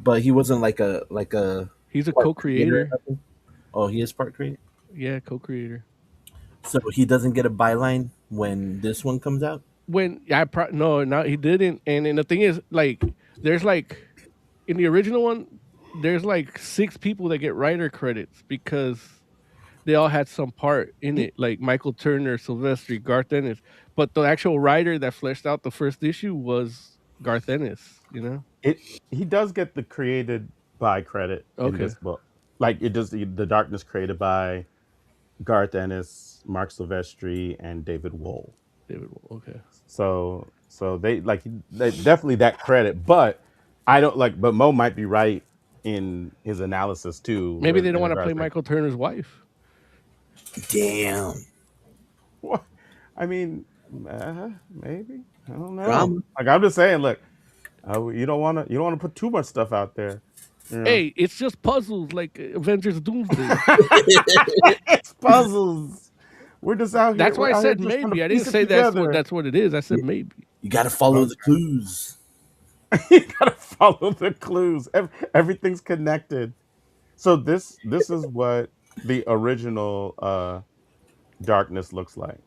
F: But he wasn't like a
E: He's a
F: part creator or
E: co-creator.
F: nothing? Oh, he is part creator.
E: Yeah, co-creator.
F: So he doesn't get a byline when this one comes out.
E: When no, he didn't. And the thing is, like, there's like in the original one, there's like 6 people that get writer credits because they all had some part in it, like Michael Turner, Silvestri, Garth Ennis. But the actual writer that fleshed out the first issue was Garth Ennis.
B: He does get the created by credit in
E: Okay.
B: this book. Like, it does, the Darkness created by Garth Ennis, Marc Silvestri, and David Wohl.
E: Okay.
B: So they definitely that credit, but I don't like. But Mo might be right in his analysis too.
E: Maybe they
B: in
E: don't want to play
B: regards
E: Michael Turner's wife.
F: Damn.
B: What? I mean, maybe, I don't know.
F: Drama.
B: Like, I'm just saying, look, you don't want to put too much stuff out there.
E: Hey, it's just puzzles like Avengers Doomsday.
B: It's puzzles. We're just out here.
E: That's why
B: we're
E: I
B: out here
E: said
B: just trying to
E: maybe. I
B: piece
E: didn't
B: it
E: say
B: together.
E: that's what it is. I said maybe.
F: You got to follow the clues.
B: You gotta follow the clues. Everything's connected. So this is what the original Darkness looks like.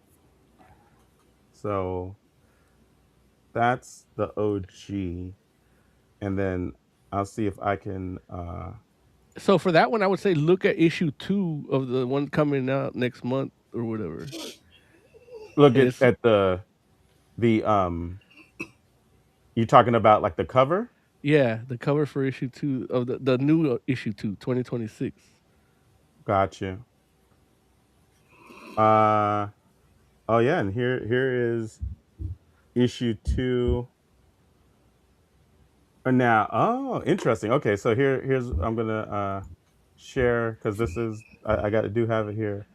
B: So that's the OG, and then I'll see if I can.
E: So for that one, I would say look at issue 2 of the one coming out next month or whatever.
B: Look
E: It's-
B: at the you talking about like the cover?
E: Yeah, the cover for issue 2 of the new issue 2, 2026.
B: Got you. Oh yeah, and here is issue 2. And now, oh, interesting. Okay, so here's I'm gonna share, because this is I do have it here.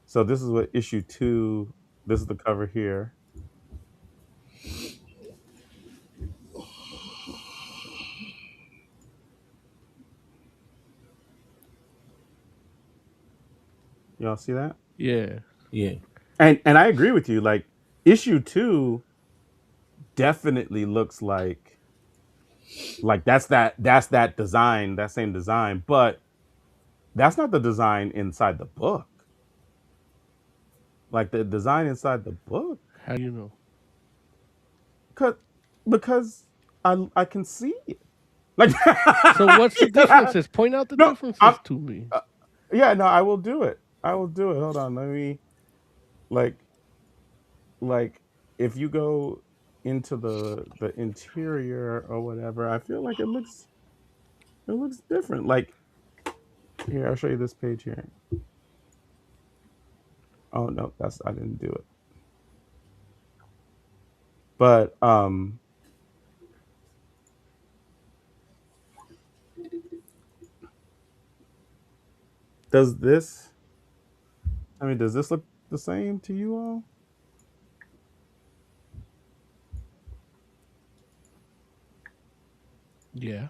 B: So this is what issue 2. This is the cover here. Y'all see that?
E: Yeah.
F: Yeah.
B: And I agree with you. Like issue 2 definitely looks like that's that design, that same design, but that's not the design inside the book. Like the design inside the book,
E: How do you know?
B: cause, because I can see it. Like
E: So what's the
B: yeah,
E: differences? Point out the
B: no, I'm
E: differences to me.
B: yeah, no, I will do it. I will do it. Hold on, let me like like if you go into the interior or whatever, I feel like it looks different. Like here, I'll show you this page here. Oh no, I didn't do it. But does this does this look the same to you all?
E: Yeah.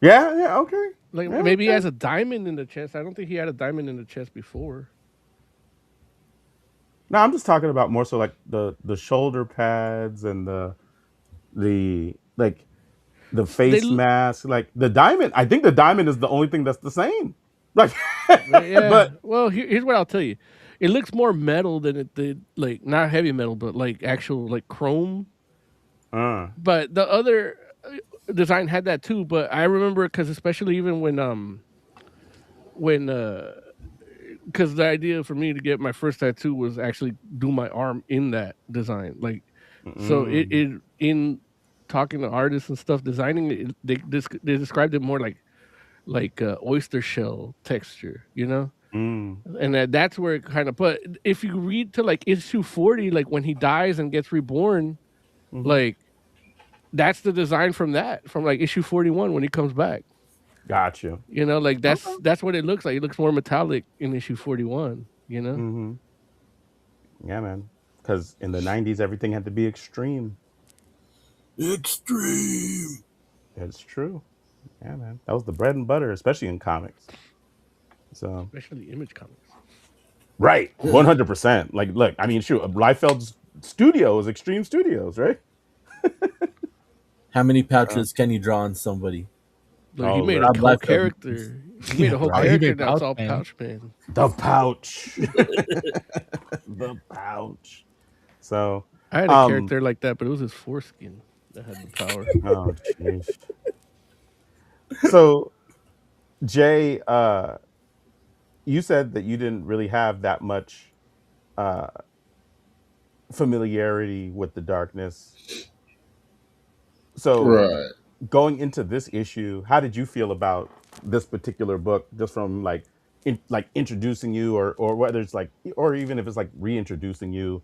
B: Yeah, yeah, okay.
E: Like
B: Yeah,
E: maybe he
B: okay.
E: has a diamond in the chest. I don't think he had a diamond in the chest before.
B: No, I'm just talking about more so like the shoulder pads and the like the
E: They
B: face mask. Like the diamond, I think the diamond is the only thing that's the same. Like
E: yeah.
B: but
E: Well, here's what I'll tell you. It looks more metal than it did, like not heavy metal, but like actual like chrome.
B: uh
E: But the other design had that too. But I remember because especially even when because the idea for me to get my first tattoo was actually do my arm in that design. Like so
B: mm,
E: it in talking to artists and stuff designing it, they described it more like oyster shell texture, you know.
B: mm,
E: And that's where it kind of. But if you read to like issue 40, like when he dies and gets reborn,
B: mhm.
E: like that's the design from like issue 41 when he comes back.
B: Got you.
E: You know, like
B: Okay.
E: that's what it looks like. It looks more metallic in issue 41. You know,
B: Hmm. Yeah, man. Because in the '90s, everything had to be extreme.
F: Extreme.
B: It's true. Yeah, man. That was the bread and butter, especially in comics. So
E: especially Image Comics.
B: right, 100%. Like, look, I mean, shoot, Liefeld's studio is Extreme Studios, right?
F: How many
B: Uh,
F: pouches can you draw on somebody?
E: Look, he
B: oh,
E: made a
B: look,
F: Rob
E: whole
F: Liefeld.
E: character. He made
B: yeah,
E: a whole
D: Oh, he
B: right.
E: character
D: made
E: that's
D: Pouch
E: all
D: Man.
E: pouch man.
B: The pouch, the pouch. So,
E: I had a
B: um,
E: character like that, but it was his foreskin that had the power.
B: oh, jeez. So, Jay, you said that you didn't really have that much uh, familiarity with the darkness. So,
C: Right.
B: going into this issue, how did you feel about this particular book? Just from like introducing you, or whether it's like, or even if it's like reintroducing you,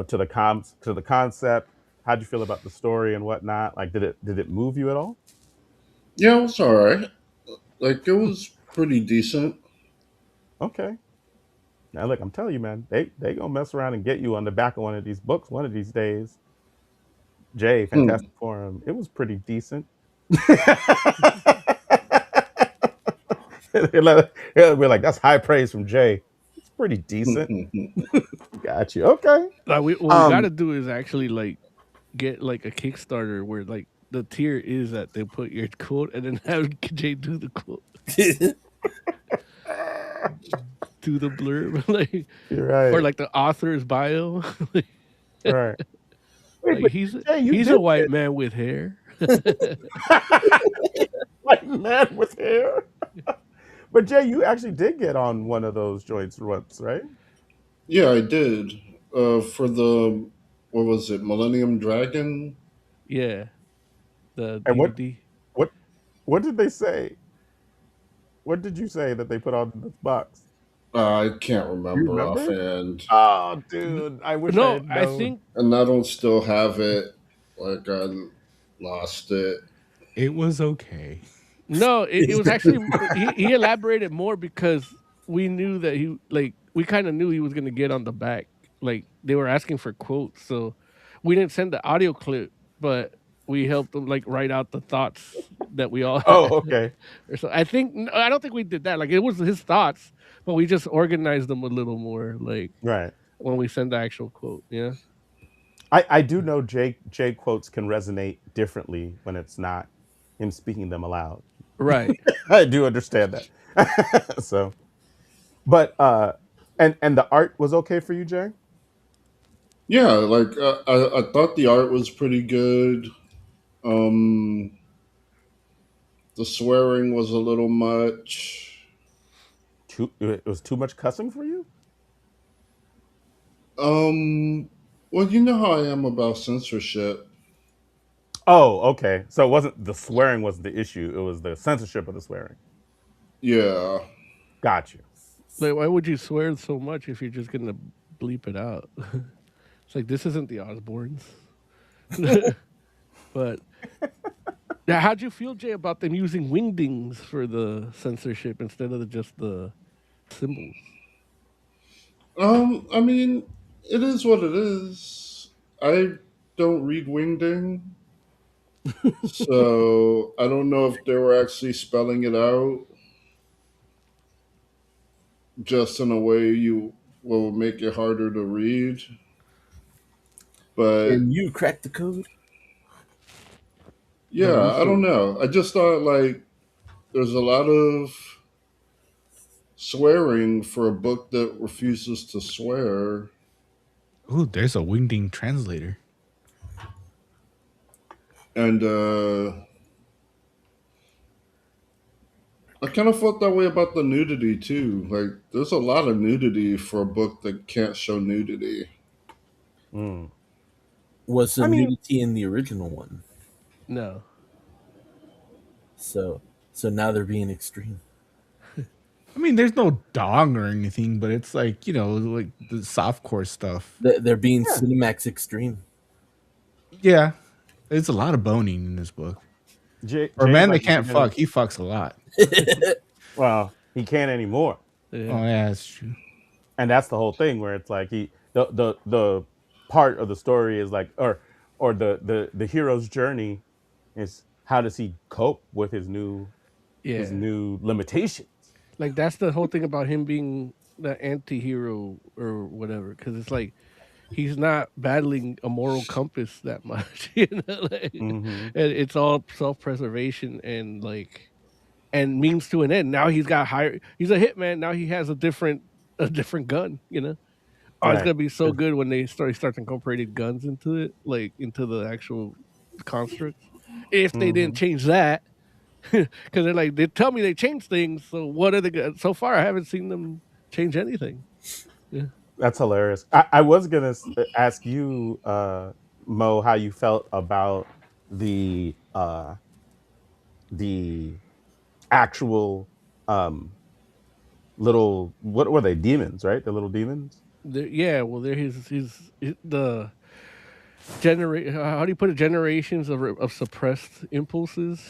B: to the concept. How'd you feel about the story and whatnot? Like, did it move you at all?
C: Yeah, it was all right. Like it was pretty decent.
B: Okay. Now look, I'm telling you, man, they gonna mess around and get you on the back of one of these books one of these days. Jay,
C: Hmm.
B: Fantastic Forum. It was pretty decent. We're like, that's high praise from Jay. It's pretty decent. Got you. Okay.
E: Like what we got to
B: Um.
E: do is actually like get like a Kickstarter where like the tier is that they put your quote and then have Jay do the quote, do the blurb, like
B: You're
E: or
B: right.
E: like the author's bio.
B: Right. Wait,
E: Like
B: but
E: he's
B: Jay, you
E: he's a
B: did
E: white
B: get
E: man with hair.
B: like man with hair. But Jay, you actually did get on one of those joints once, right?
C: Yeah, I did. For the what was it, Millennium Dragon?
E: Yeah, the
B: And
E: DVD.
B: what what did they say? What did you say that they put on this box?
C: I can't
B: Do you
C: remember
B: remember?
C: offhand,
B: Oh, dude, I wish I
E: No,
B: had
E: I
B: known.
E: think
C: and I don't still have it. Like I lost it.
D: It was okay.
E: no. It was actually he elaborated more because we knew that he like we kind of knew he was gonna get on the back. Like they were asking for quotes, so we didn't send the audio clip, but we helped him like write out the thoughts that we all had.
B: Oh, okay.
E: Or so I don't think we did that. Like it was his thoughts, but we just organized them a little more. Like
B: Right.
E: when we send the actual quote. Yeah.
B: I do know Jay quotes can resonate differently when it's not him speaking them aloud.
E: Right.
B: I do understand that. So, but and the art was okay for you, Jay?
C: Yeah, like I thought the art was pretty good. Um, the swearing was a little much.
B: It was too much cussing for you?
C: Um, well, you know how I am about censorship.
B: Oh, okay. So it wasn't the swearing wasn't the issue. It was the censorship of the swearing.
C: Yeah.
B: Got you.
E: Like why would you swear so much if you're just gonna bleep it out? It's like this isn't the Osbournes. But now, how'd you feel, Jay, about them using wingdings for the censorship instead of just the symbols?
C: I mean, it is what it is. I don't read Wingding, so I don't know if they were actually spelling it out just in a way you will make it harder to read. But
F: And you cracked the code.
E: The
C: yeah, I don't
E: Russo.
C: know. I just thought like there's a lot of swearing for a book that refuses to swear.
D: Ooh, there's a wingding translator.
C: And I kind of felt that way about the nudity too. Like, there's a lot of nudity for a book that can't show nudity.
B: Mm.
F: Was the
B: I mean,
F: nudity in the original one?
E: No.
F: So now they're being extreme.
D: I mean, there's no dong or anything, but it's like, like the softcore stuff.
F: They're being
B: yeah.
F: Cinemax extreme.
D: Yeah, there's a lot of boning in this book. For a
B: Jay's
D: man
B: like,
D: that can't fuck, he fucks a lot.
B: well, he can't anymore.
E: Yeah.
D: Oh yeah, that's true.
B: And that's the whole thing where it's like the part of the story is like or the hero's journey is how does he cope with his new
E: Yeah.
B: limitations.
E: Like that's the whole thing about him being the anti-hero or whatever, because it's like he's not battling a moral compass that much, like,
B: Mm-hmm.
E: and it's all self-preservation and like and means to an end. Now he's got higher. He's a hitman. Now he has a different gun. Oh, it's
B: Right.
E: gonna be so good when they start incorporating guns into it, like into the actual constructs. If they didn't
B: Mm-hmm.
E: change that, because they're like they tell me they changed things. So what are they? So far, I haven't seen them change anything. Yeah.
B: That's hilarious. I was gonna ask you, Mo, how you felt about the actual little what were they demons, right? The little demons.
E: Yeah, well, they're the how do you put it? Generations of suppressed impulses.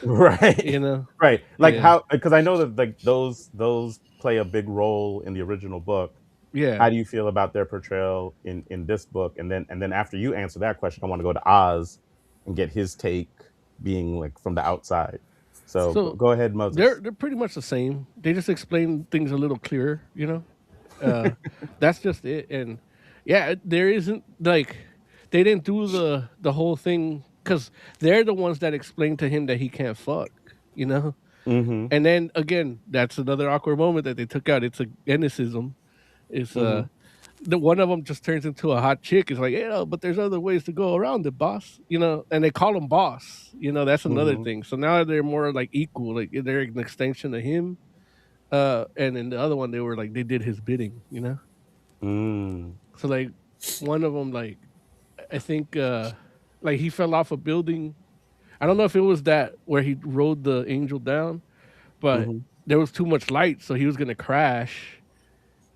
B: Right.
E: you know,
B: Right. Like
E: yeah,
B: how because I know that like those play a big role in the original book.
E: yeah.
B: How do you feel about their portrayal in this book? And then after you answer that question, I want to go to Oz and get his take being like from the outside. So
E: So
B: go ahead, Moses.
E: they're pretty much the same. They just explain things a little clearer. Uh, that's just it. And yeah, there isn't like they didn't do the whole thing because they're the ones that explain to him that he can't fuck. You know.
B: Mm-hmm.
E: And then again, that's another awkward moment that they took out. It's a Ennicism. It's
B: Mm-hmm.
E: the one of them just turns into a hot chick. It's like, but there's other ways to go around it, boss. And they call him boss. That's another
B: Mm-hmm.
E: thing. So now they're more like equal. Like they're an extension of him. And in the other one, they were like they did his bidding.
B: Mm.
E: So like one of them, like I think, like he fell off a building. I don't know if it was that where he rode the angel down, but
B: Mm-hmm.
E: there was too much light, so he was gonna crash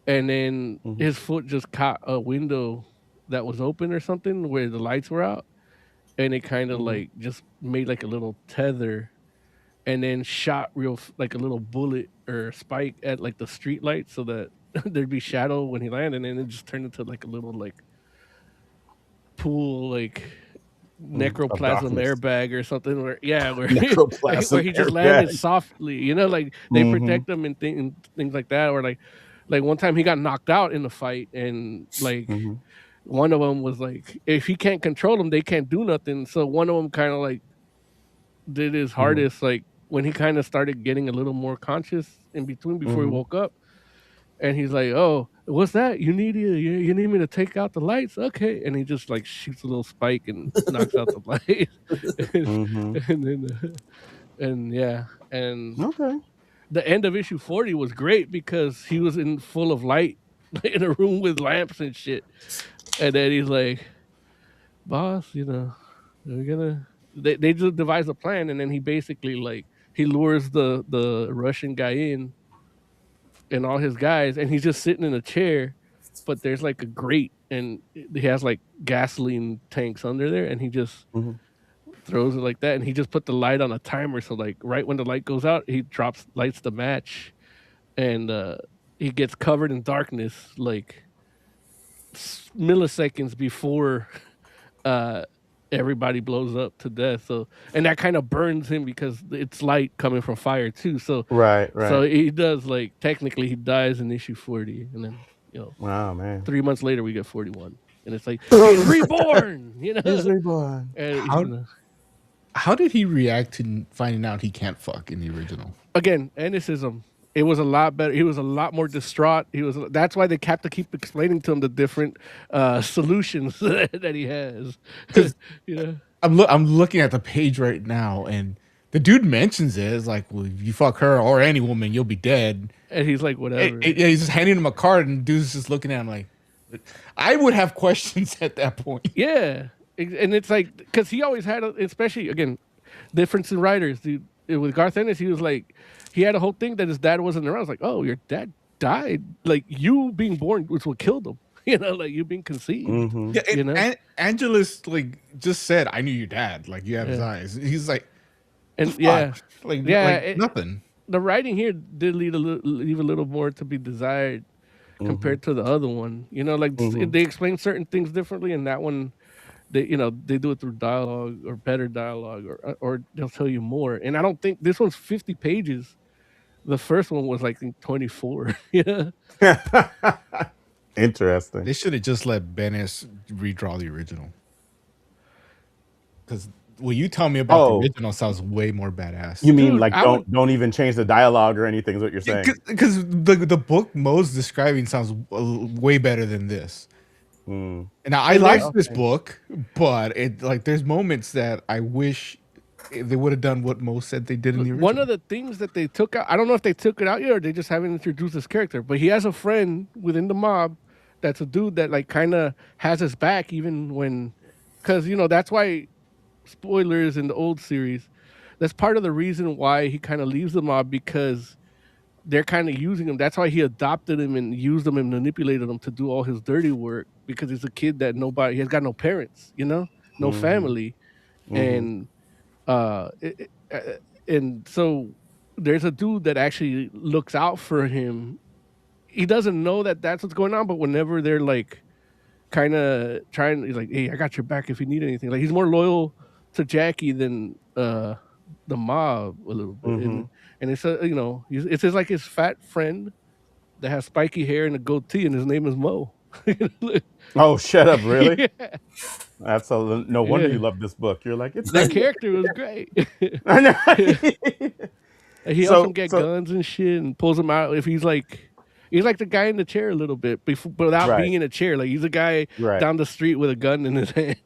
E: and then
B: Mm-hmm.
E: his foot just caught a window that was open or something where the lights were out, and it kind of
B: Mm-hmm.
E: like just made like a little tether, and then shot like a little bullet or spike at like the street light so that there'd be shadow when he landed, and it just turned into like a little like pool, like
B: Of
E: necroplasm
B: darkness.
E: airbag or something where where
B: Necroplasm
E: he just landed
B: airbag.
E: softly, like they protect him and, and things like that, or like one time he got knocked out in the fight and like one of them was like if he can't control them they can't do nothing, so one of them kind of like did his hardest like when he kind of started getting a little more conscious in between before he woke up. And he's like, "Oh, what's that? You need me to take out the lights? Okay." And he just like shoots a little spike and knocks out the light. and then and yeah, and
B: Okay.
E: the end of issue 40 was great because he was in full of light in a room with lamps and shit. And then he's like, "Boss, we're gonna." They just devise a plan, and then he basically like he lures the Russian guy in and all his guys, and he's just sitting in a chair, but there's like a grate, and he has like gasoline tanks under there, and he just throws it like that, and he just put the light on a timer, so like right when the light goes out, he lights the match, and he gets covered in darkness like milliseconds before uh everybody blows up to death. So and that kind of burns him because it's light coming from fire too. So
B: Right.
E: so he does like technically he dies in issue 40, and then
B: Wow, man.
E: 3 months later we get 41, and it's like he's reborn.
B: He's reborn.
E: And
D: How did he react to finding out he can't fuck in the original?
E: again, Enicism. It was a lot better. He was a lot more distraught. That's why they have to keep explaining to him the different solutions that he has.
D: I'm looking at the page right now, and the dude mentions it. It's like, well, if you fuck her or any woman, you'll be dead.
E: And he's like, whatever.
D: Yeah, he's just handing him a card, and the dude's just looking at him like, I would have questions at that point.
E: Yeah, and it's like because he always had, especially again, difference in writers. Dude, with Garth Ennis, he was like, he had a whole thing that his dad wasn't around. I was like, oh, your dad died. Like you being born was what killed him. Like you being conceived.
D: Yeah, Angelus like just said, I knew your dad. Like you have his eyes. He's like,
E: and
D: fuck? Nothing.
E: The writing here did leave a little more to be desired compared to the other one. Like they explain certain things differently, and that one, they do it through dialogue or better dialogue, or they'll tell you more. And I don't think this one's 50 pages. The first one was like 24. Yeah.
B: Interesting.
D: They should have just let Bennis redraw the original. Because what you tell me about the original sounds way more badass.
B: You mean like don't even change the dialogue or anything is what you're saying?
D: Because the book Mo's describing sounds way better than this. And now I like this book, but there's moments that I wish they would have done what Mo said they did in the original.
E: One of the things that they took out, I don't know if they took it out yet or they just haven't introduced this character, but he has a friend within the mob that's a dude that like kind of has his back even when, because that's why, spoilers in the old series, that's part of the reason why he kind of leaves the mob, because they're kind of using him. That's why he adopted him and used him and manipulated him to do all his dirty work, because he's a kid that he has got no parents, no family. And and so there's a dude that actually looks out for him. He doesn't know that that's what's going on, but whenever they're like kind of trying, he's like, hey, I got your back if you need anything. Like he's more loyal to Jackie than the mob a little bit. And it's it's like his fat friend that has spiky hair and a goatee, and his name is Mo.
B: Oh, shut up! Really? Yeah. Absolutely. No wonder you love this book. You're like,
E: that character was great.
B: I know.
E: He helps him get guns and shit, and pulls him out if he's like the guy in the chair a little bit, without being in a chair. Like he's a guy down the street with a gun in his hand.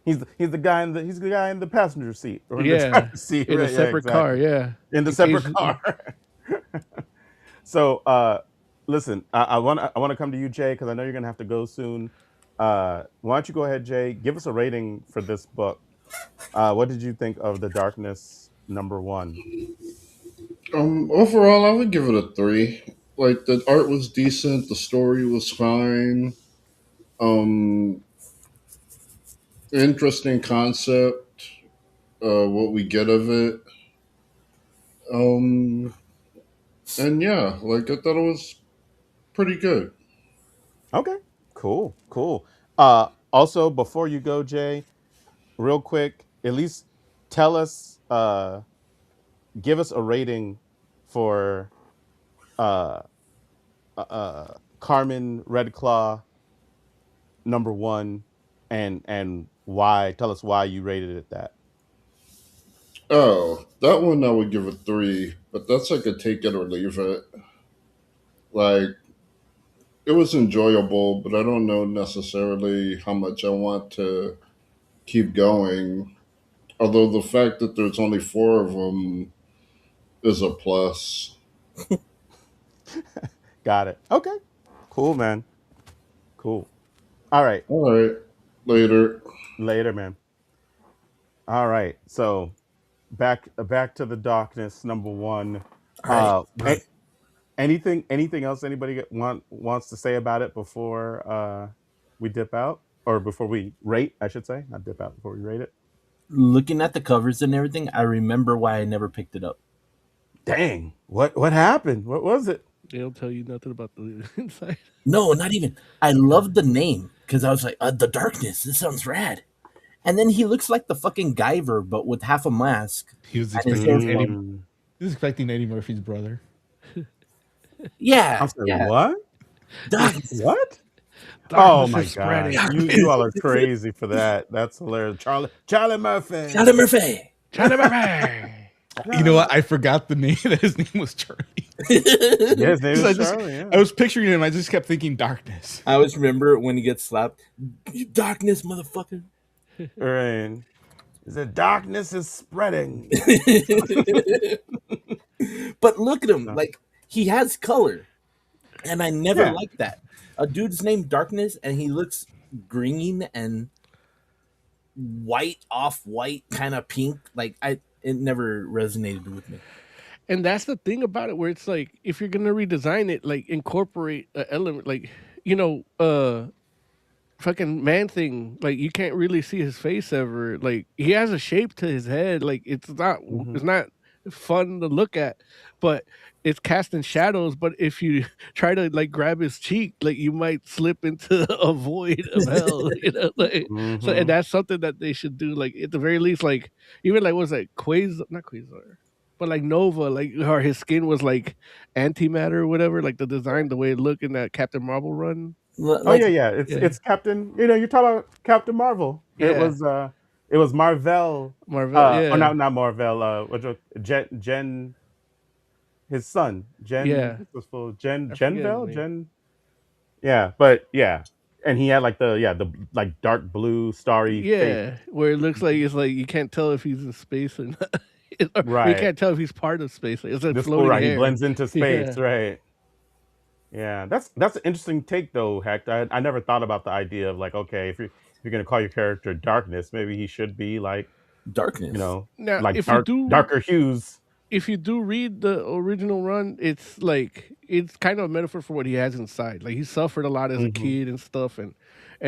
B: He's the guy in the passenger seat or in the driver's seat,
E: in a separate car. Yeah,
B: in the separate car. So, listen, I want to come to you, Jay, because I know you're gonna have to go soon. Why don't you go ahead, Jay? Give us a rating for this book. What did you think of The Darkness #1?
C: Overall, I would give it a 3. Like the art was decent, the story was fine. Interesting concept. What we get of it. And yeah, like I thought it was pretty good.
B: Okay, cool. Also, before you go, Jay, real quick, at least tell us, give us a rating for uh, Carmen Red Claw #1, and why. Tell us why you rated it that.
C: Oh, that one I would give a 3, but that's like a take it or leave it. Like, it was enjoyable, but I don't know necessarily how much I want to keep going. Although the fact that there's only 4 of them is a plus.
B: Got it. Okay. Cool, man. Cool. All right.
C: All right, later.
B: Later, man. All right. So back to the darkness #1.
F: All right.
B: Anything else anybody wants to say about it before we dip out, or before we rate, I should say, not dip out, before we rate it.
F: Looking at the covers and everything, I remember why I never picked it up.
B: Dang, what happened? What was it?
E: They don't tell you nothing about the inside.
F: No, not even. I loved the name because I was like, the darkness. This sounds rad. And then he looks like the fucking Guyver, but with half a mask.
D: He was
F: And his
D: expecting
F: hair's
D: Eddie, he was expecting Eddie Murphy's brother.
F: Yeah.
B: I'm sorry,
F: yeah.
B: what?
F: Darkness.
B: What? Oh
E: Darkness
B: my
E: is spreading.
B: god, you all are crazy for that. That's hilarious. Charlie Murphy.
F: Charlie Murphy.
E: Charlie Murphy.
D: You know what? I forgot the name. That his name was Charlie.
B: Yes, name
D: So
B: is
D: I
B: Charlie. Yeah.
D: was picturing him. I just kept thinking darkness.
F: I always remember when he gets slapped. Darkness, motherfucker.
B: Right. The darkness is spreading.
F: But look at him. Like, he has color. And I never
B: Yeah.
F: liked that. A dude's named Darkness, and he looks green and white, off-white, kind of pink. Like, it never resonated with me.
E: And that's the thing about it, where it's like, if you're gonna redesign it, like incorporate an element, like, fucking Man Thing. Like, you can't really see his face ever. Like, he has a shape to his head. Like, it's not fun to look at, but it's casting shadows. But if you try to like grab his cheek, like, you might slip into a void of hell. Like, so, and that's something that they should do. Like, at the very least, like, even like, what's that, not Quasar, but like Nova, like, or his skin was like antimatter or whatever, like the design, the way it looked in that Captain Marvel run.
B: Oh yeah. It's Captain. You're talking about Captain Marvel. It
E: Yeah.
B: was Marvel.
E: Marvel, yeah.
B: Or not Marvel. Jen, his son. Jen.
E: Yeah.
B: This was full.
E: I forget his
B: Genvel.
E: name.
B: Jen. Yeah, but yeah, and he had like the like dark blue starry face.
E: Yeah, where it looks like it's like you can't tell if he's in space or not. Or you
B: Right.
E: can't tell if he's part of space. Like, it's like
B: This fool,
E: floating
B: right?
E: hair.
B: He blends into space,
E: Yeah.
B: right? Yeah, that's an interesting take though, Heck. I never thought about the idea of like, okay, if you're gonna call your character Darkness, maybe he should be like,
F: Darkness.
E: Now,
B: like
E: if you do,
B: darker hues.
E: if you do read the original run, it's like, it's kind of a metaphor for what he has inside. Like, he suffered a lot as a kid and stuff, and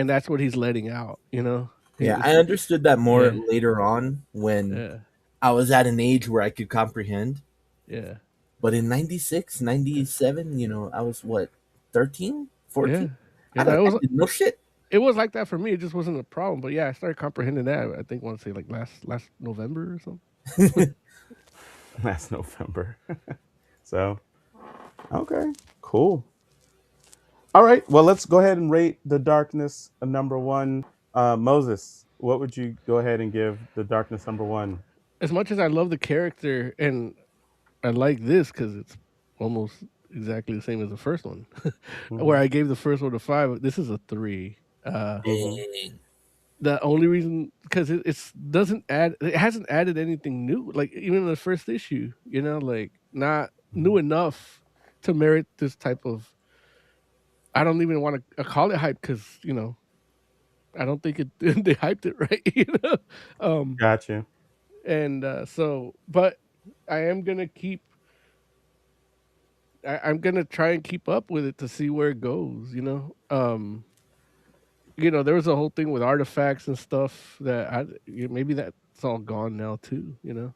E: that's what he's letting out.
F: Yeah,
E: It's-
F: I understood that more
E: Yeah.
F: later on when
E: Yeah.
F: I was at an age where I could comprehend.
E: Yeah.
F: But in 96, 97, I was what, 13, 14?
E: Yeah.
F: I did no shit.
E: It was like that for me. It just wasn't a problem. But yeah, I started comprehending that. I think I want to say like last November or something.
B: Last November. So, okay, cool. All right, well, let's go ahead and rate The Darkness #1. Moses, what would you go ahead and give The Darkness #1?
E: As much as I love the character and I like this because it's almost exactly the same as the first one, where I gave the first one a 5. This is a 3.
F: Dang.
E: The only reason, because it hasn't added anything new. Like, even in the first issue, like, not new enough to merit this type of. I don't even want to call it hype because I don't think they hyped it right.
B: Gotcha.
E: And but I am gonna keep. I'm gonna try and keep up with it to see where it goes. There was a whole thing with artifacts and stuff that maybe that's all gone now too.
B: Yeah.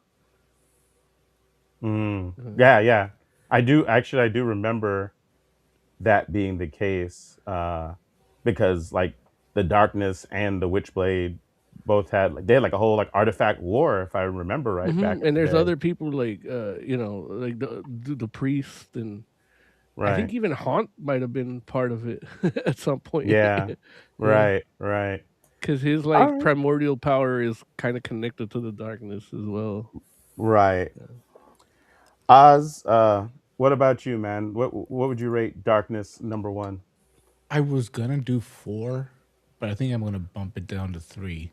B: I do remember that being the case, because like the Darkness and the Witchblade both had they had like a whole like artifact war, if I remember right, back in
E: And
B: the
E: there's
B: day.
E: other people like like the priest, and I
B: Right.
E: think even Haunt might have been part of it at some point.
B: Yeah.
E: Yeah,
B: Right. Right.
E: because his
B: All
E: like
B: right.
E: primordial power is kind of connected to the darkness as well.
B: Right. Oz, what about you, man? What would you rate Darkness number one?
D: I was gonna do 4, but I think I'm gonna bump it down to 3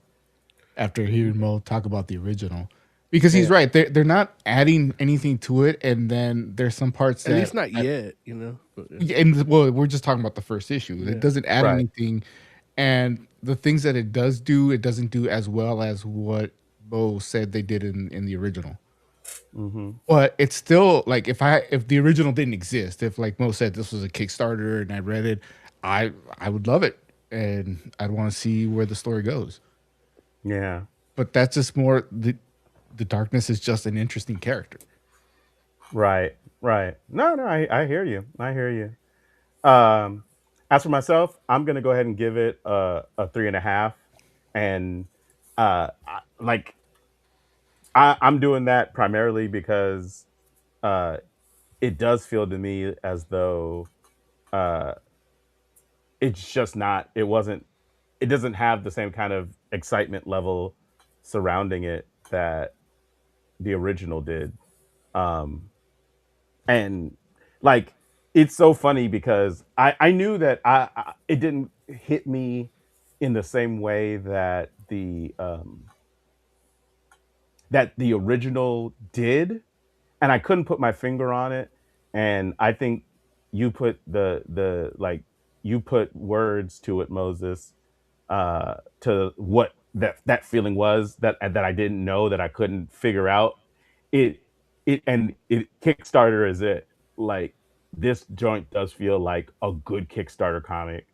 D: after hearing Mo talk about the original. Because he's
B: Yeah.
D: right, they're not adding anything to it, and then there's some parts
E: At least
D: that
E: not yet. But,
D: yeah, and well, we're just talking about the first issue. It
E: yeah.
D: doesn't add
B: Right.
D: anything, and the things that it does do, it doesn't do as well as what Bo said they did in the original.
B: Mm-hmm.
D: But it's still like if the original didn't exist, if like Mo said this was a Kickstarter and I read it, I would love it and I'd want to see where the story goes.
B: Yeah.
D: But that's just more the darkness is just an interesting character.
B: Right. Right. No, no, I hear you. I hear you. As for myself, I'm gonna go ahead and give it a 3.5. And like I'm doing that primarily because uh it does feel to me as though uh it's just not it wasn't it doesn't have the same kind of excitement level surrounding it that the original did. um and like it's so funny because I knew that I it didn't hit me in the same way that the original did, and I couldn't put my finger on it. And I think you put the like you put words to it, Moses, to what that feeling was that I didn't know, that I couldn't figure out. It it Kickstarter is it. Like this joint does feel like a good Kickstarter comic,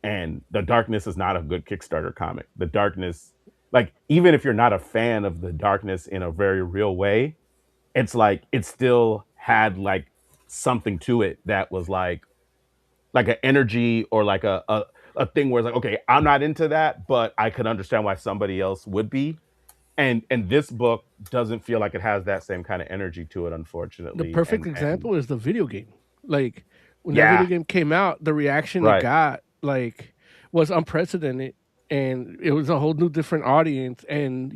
B: and the darkness is not a good Kickstarter comic. The darkness, like even if you're not a fan of the darkness in a very real way, it's like it still had like something to it that was like an energy or like a thing where it's like, okay, I'm not into that, but I could understand why somebody else would be. And this book doesn't feel like it has that same kind of energy to it,
E: The
B: unfortunately.
E: perfect
B: And
E: example is the video game. Like when that video
B: yeah,
E: game came out, the reaction it
B: right.
E: got like was unprecedented, and it was a whole new different audience. And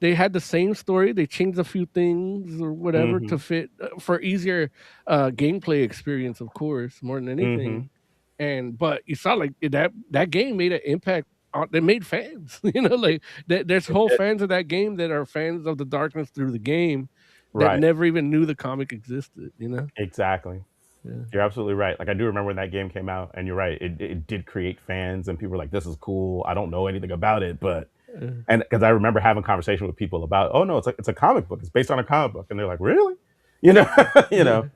E: they had the same story. They changed a few things or whatever
B: Mm-hmm.
E: to fit for easier gameplay experience, of course, more than
B: Mm-hmm.
E: anything. And but you saw like that game made an impact. They made fans, like there's
B: It
E: whole
B: did.
E: fans of that game that are fans of the darkness through the game that
B: Right.
E: never even knew the comic existed.
B: Exactly.
E: Yeah.
B: You're absolutely right. Like I do remember when that game came out, and you're right. It did create fans, and people were like, "This is cool." I don't know anything about it, but
E: Uh,
B: and because I remember having conversation with people about, "Oh no, it's a comic book. It's based on a comic book," and they're like, "Really?" You know, you know.
E: yeah.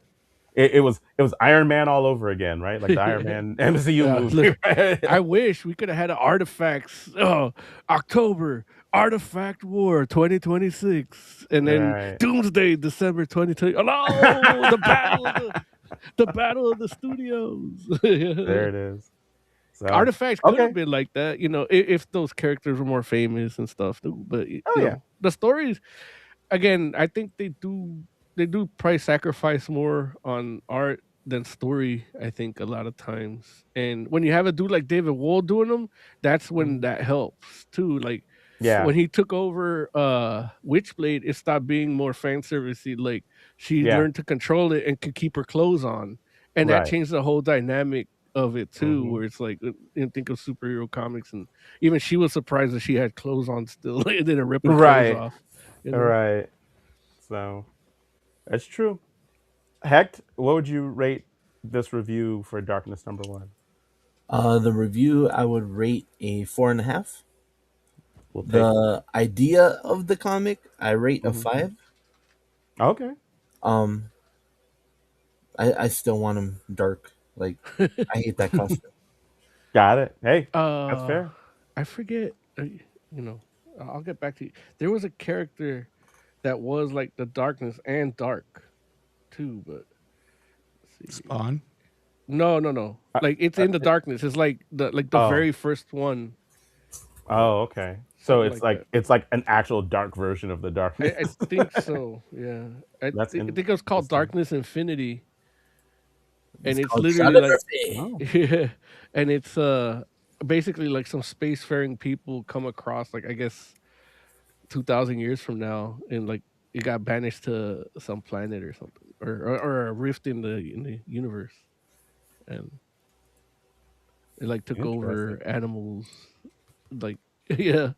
B: It was Iron Man all over again, right? Like the Iron Man MCU movie.
E: Look, I wish we could have had an artifacts. Oh, October Artifact War 2026, and then
B: Right.
E: Doomsday December 2020. Oh no, the battle of the studios.
B: There it is. So
E: Artifacts could have
B: okay.
E: been like that, if those characters were more famous and stuff. Too. But
B: Oh yeah.
E: the stories again, I think they do probably sacrifice more on art than story. I think a lot of times, and when you have a dude like David Wohl doing them, that's when
B: Mhm.
E: that helps too. Like
B: Yeah.
E: when he took over Witchblade, it stopped being more fan servicey. Like she
B: Yeah.
E: learned to control it and could keep her clothes on, and that
B: Right.
E: changed the whole dynamic of it too.
B: Hmm.
E: Where it's like you think of superhero comics, and even she was surprised that she had clothes on still. It didn't rip her clothes
B: Right.
E: off. You know.
B: Right. So that's true. Hecht, what would you rate this review for Darkness number one?
F: The review I would rate a 4.5.
B: We'll take it.
F: The idea of the comic I rate a
B: Hmm.
F: 5.
B: Okay.
F: Um, I still want him dark. Like I hate that costume.
B: Got it. Hey, that's
E: Uh,
B: fair.
E: I forget. I'll get back to you. There was a character that was like the darkness and dark too, but let's see.
D: Spawn.
E: No, no, no.
B: Uh,
E: Like it's
B: uh,
E: in the darkness. It's like the
B: oh.
E: very first one.
B: Oh, okay. So
E: something like that.
B: it's like an actual dark version of the
E: I
B: darkness.
E: think so. Yeah,
B: That's
E: I think it was called
B: interesting.
E: Darkness Infinity, and
F: It's
E: it's
F: called
E: literally like
F: shadowy.
B: Oh,
E: yeah, and it's basically like some spacefaring people come across, like I guess 2,000 years from now, and like it got banished to some planet or something, or a rift in the universe, and it like took
B: interesting.
E: over animals, like yeah,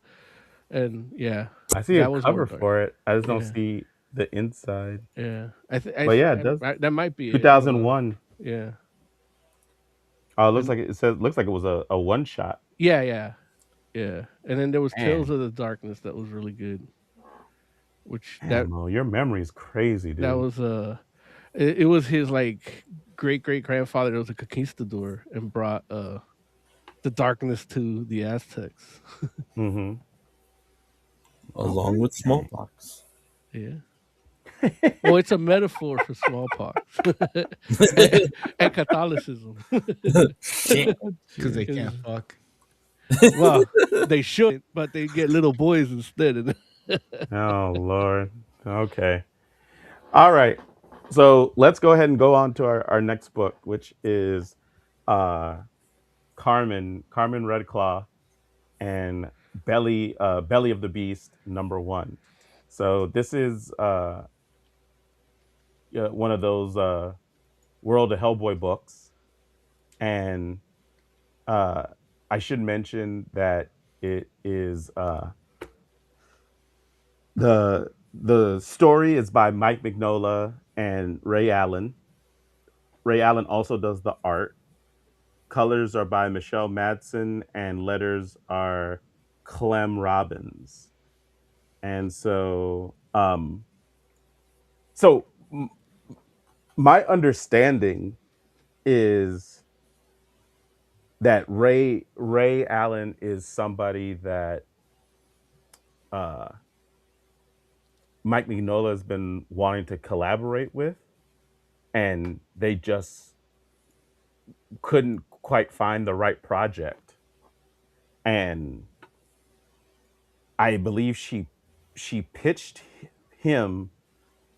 E: and yeah,
B: I see a
E: that was more
B: cover
E: dark.
B: for it. I just don't
E: Yeah,
B: see the inside.
E: yeah.
B: But yeah, it does.
E: That might be it. I don't know.
B: 2001.
E: Yeah,
B: Oh, it looks
E: and
B: like it says looks like it was a one shot.
E: yeah, yeah, yeah. And then there was Tales
B: Man,
E: of the Darkness that was really good, which
B: man, Mo, your memory is crazy,
E: that
B: dude.
E: was it was his like great grandfather that was a conquistador and brought the darkness to the Aztecs.
B: Mm-hmm.
F: Along with
B: Okay.
F: smallpox.
E: Yeah. Well, it's a metaphor for smallpox and, and Catholicism.
F: Shit.
D: because they
E: 'Cause-
D: can't fuck.
E: well, they should, but they get little boys instead.
B: Oh Lord. Okay. All right. So let's go ahead and go on to our next book, which is uh Carmen Red Claw and Belly of the Beast #1. So this is yeah, one of those World of Hellboy books, and uh, I should mention that it is the story is by Mike Mignola and Rae Allen. Rae Allen also does the art. Colors are by Michelle Madsen, and letters are Clem Robins. And so my understanding is that Rae Allen is somebody that uh, Mike Mignola has been wanting to collaborate with, and they just couldn't quite find the right project. And I believe she pitched him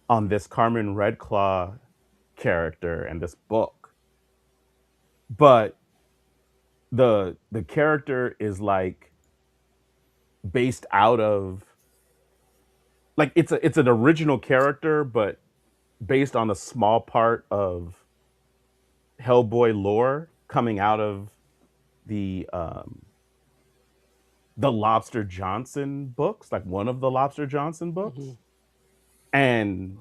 B: on this Carmen Red Claw character and this book, but the character is like based out of like it's an original character, but based on a small part of Hellboy lore coming out of the um the Lobster Johnson books, like one of the Lobster Johnson books.
E: Mhm.
B: And